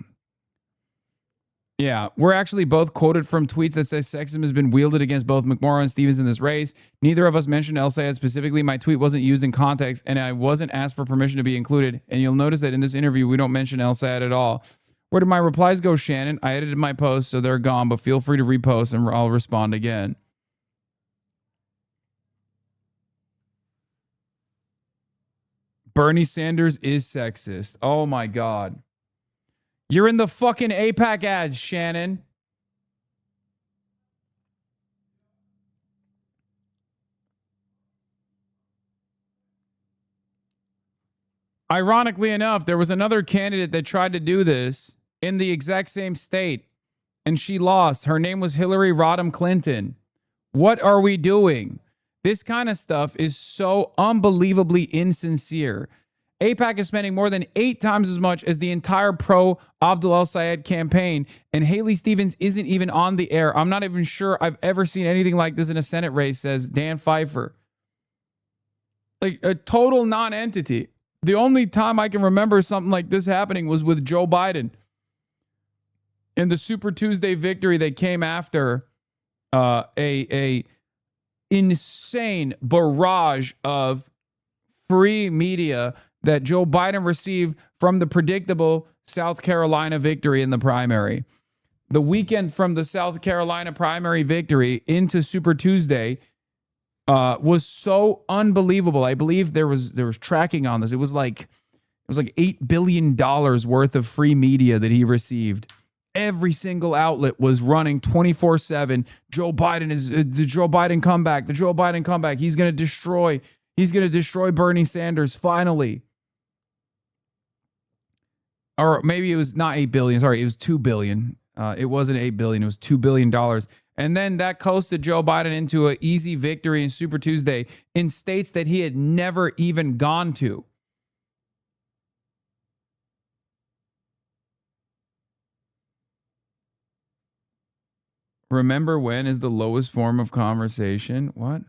Yeah, we're actually both quoted from tweets that say sexism has been wielded against both McMorrow and Stevens in this race. Neither of us mentioned El Sayed specifically. My tweet wasn't used in context, and I wasn't asked for permission to be included. And you'll notice that in this interview, we don't mention El Sayed at all. Where did my replies go, Shannon? I edited my posts, so they're gone, but feel free to repost, and I'll respond again. Bernie Sanders is sexist. Oh, my God. You're in the fucking AIPAC ads, Shannon. Ironically enough, there was another candidate that tried to do this in the exact same state, and she lost. Her name was Hillary Rodham Clinton. What are we doing? This kind of stuff is so unbelievably insincere. AIPAC is spending more than 8 times as much as the entire pro-Abdul El-Sayed campaign, and Haley Stevens isn't even on the air. I'm not even sure I've ever seen anything like this in a Senate race, says Dan Pfeiffer. Like a total non-entity. The only time I can remember something like this happening was with Joe Biden. In the Super Tuesday victory that came after a insane barrage of free media that Joe Biden received from the predictable South Carolina victory in the primary. The weekend from the South Carolina primary victory into Super Tuesday was so unbelievable. I believe there was tracking on this. It was like $8 billion worth of free media that he received. Every single outlet was running 24/7. Joe Biden is the Joe Biden comeback. The Joe Biden comeback. He's going to destroy Bernie Sanders finally. Or maybe it was not 8 billion. Sorry, it was 2 billion. It wasn't 8 billion. It was $2 billion. And then that coasted Joe Biden into an easy victory in Super Tuesday in states that he had never even gone to. Remember when is the lowest form of conversation? What?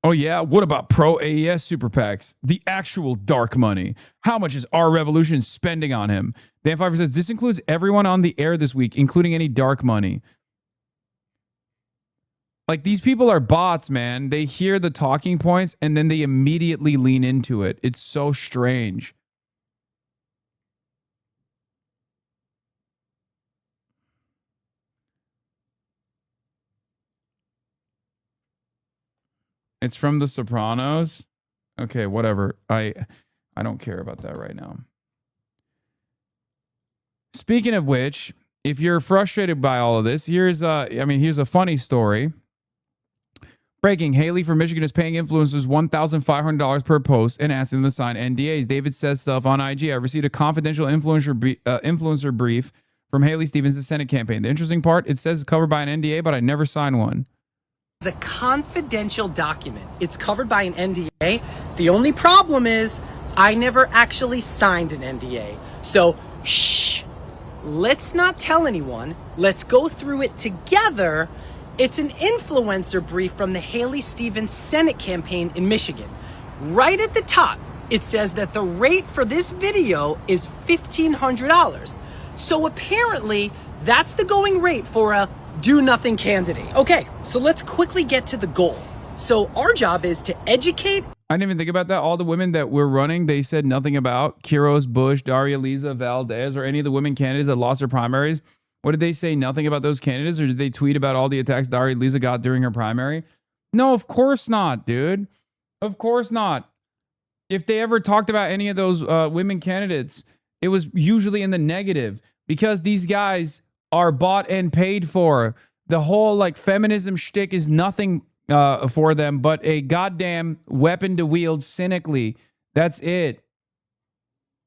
Oh, yeah? What about pro-AES super PACs? The actual dark money. How much is our revolution spending on him? Dan Pfeiffer says, this includes everyone on the air this week, including any dark money. Like, these people are bots, man. They hear the talking points, and then they immediately lean into it. It's so strange. It's from The Sopranos. Okay, whatever. I don't care about that right now. Speaking of which, if you're frustrated by all of this, here's a funny story. Breaking: Haley from Michigan is paying influencers $1,500 per post and asking them to sign NDAs. David says stuff on IG. I received a confidential influencer brief from Haley Stevens' Senate campaign. The interesting part, it says it's covered by an NDA, but I never signed one. It's a confidential document. It's covered by an NDA. The only problem is I never actually signed an NDA. So, shh. Let's not tell anyone. Let's go through it together. It's an influencer brief from the Haley Stevens Senate campaign in Michigan. Right at the top, it says that the rate for this video is $1,500. So apparently, that's the going rate for a do-nothing candidate. Okay, so let's quickly get to the goal. So our job is to educate. I didn't even think about that. All the women that were running, they said nothing about Quiroz, Bush, Daria Liza, Valdez, or any of the women candidates that lost their primaries. What did they say? Nothing about those candidates? Or did they tweet about all the attacks Daria Liza got during her primary? No, of course not, dude. Of course not. if they ever talked about any of those women candidates, it was usually in the negative because these guys are bought and paid for. The whole like feminism shtick is nothing for them but a goddamn weapon to wield cynically. That's it.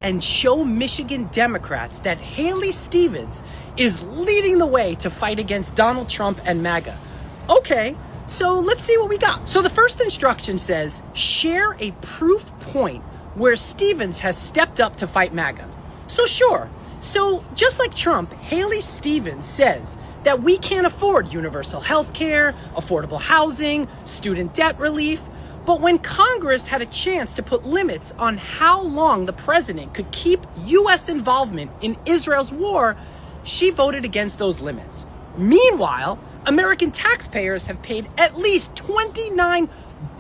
And show Michigan Democrats that Haley Stevens is leading the way to fight against Donald Trump and MAGA. Okay, so let's see what we got. So the first instruction says, share a proof point where Stevens has stepped up to fight MAGA. So sure, so just like Trump, Haley Stevens says that we can't afford universal health care, affordable housing, student debt relief. But when Congress had a chance to put limits on how long the president could keep U.S. involvement in Israel's war, she voted against those limits. Meanwhile, American taxpayers have paid at least $29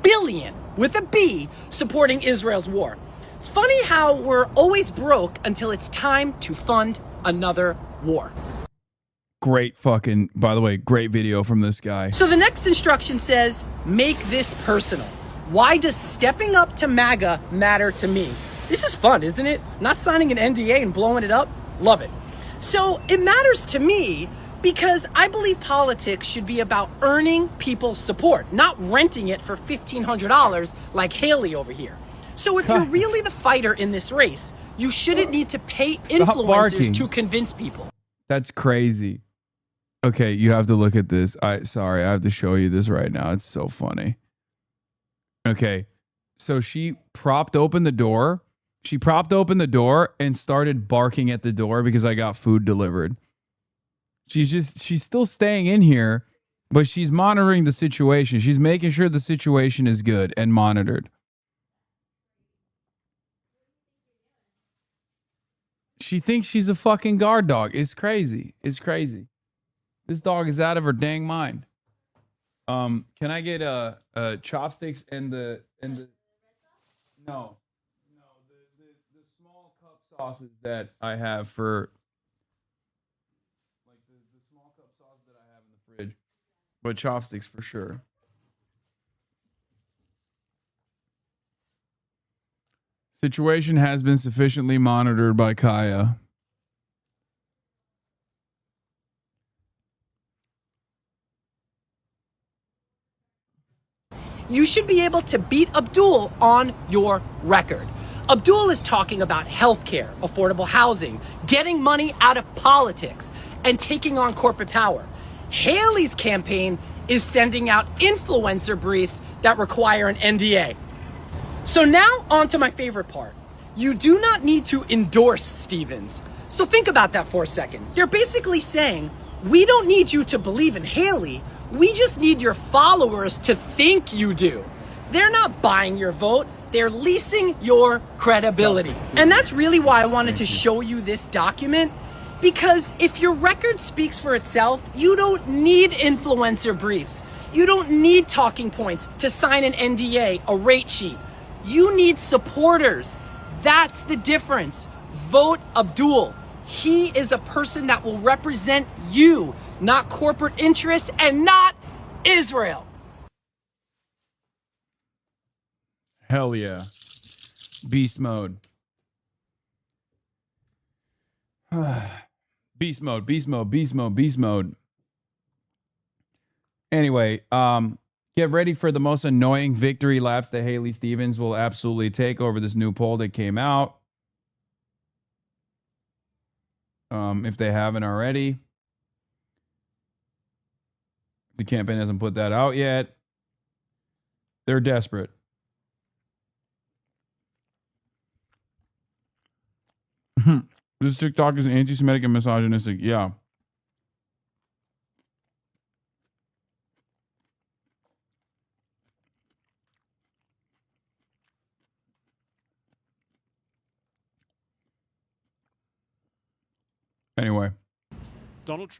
billion, with a B, supporting Israel's war. Funny how we're always broke until it's time to fund another war. Great fucking, by the way, great video from this guy. So the next instruction says, make this personal. Why does stepping up to MAGA matter to me? This is fun, isn't it? Not signing an NDA and blowing it up? Love it. So it matters to me because I believe politics should be about earning people's support, not renting it for $1,500 like Haley over here. So if you're really the fighter in this race, you shouldn't need to pay influencers to convince people. That's crazy. Okay, you have to look at this. Sorry, I have to show you this right now. It's so funny. Okay, so she propped open the door. She propped open the door and started barking at the door because I got food delivered. She's still staying in here, but she's monitoring the situation. She's making sure the situation is good and monitored. She thinks she's a fucking guard dog. It's crazy. It's crazy. This dog is out of her dang mind. Can I get chopsticks and the no the small cup sauces that I have for like the small cup sauce that I have in the fridge, but chopsticks for sure. Situation has been sufficiently monitored by Kaya. You should be able to beat Abdul on your record. Abdul is talking about healthcare, affordable housing, getting money out of politics, and taking on corporate power. Haley's campaign is sending out influencer briefs that require an NDA. So now on to my favorite part. You do not need to endorse Stevens. So think about that for a second. They're basically saying, we don't need you to believe in Haley. We just need your followers to think you do. They're not buying your vote. They're leasing your credibility. And that's really why I wanted to show you this document, because if your record speaks for itself, you don't need influencer briefs. You don't need talking points to sign an NDA, a rate sheet. You need supporters. That's the difference. Vote Abdul. He is a person that will represent you, not corporate interests and not Israel. Hell yeah. Beast mode. Beast mode, beast mode, beast mode, beast mode. Anyway, get ready for the most annoying victory laps that Haley Stevens will absolutely take over this new poll that came out. If they haven't already. The campaign hasn't put that out yet. They're desperate. This TikTok is anti-Semitic and misogynistic. Yeah. Anyway. Donald Trump.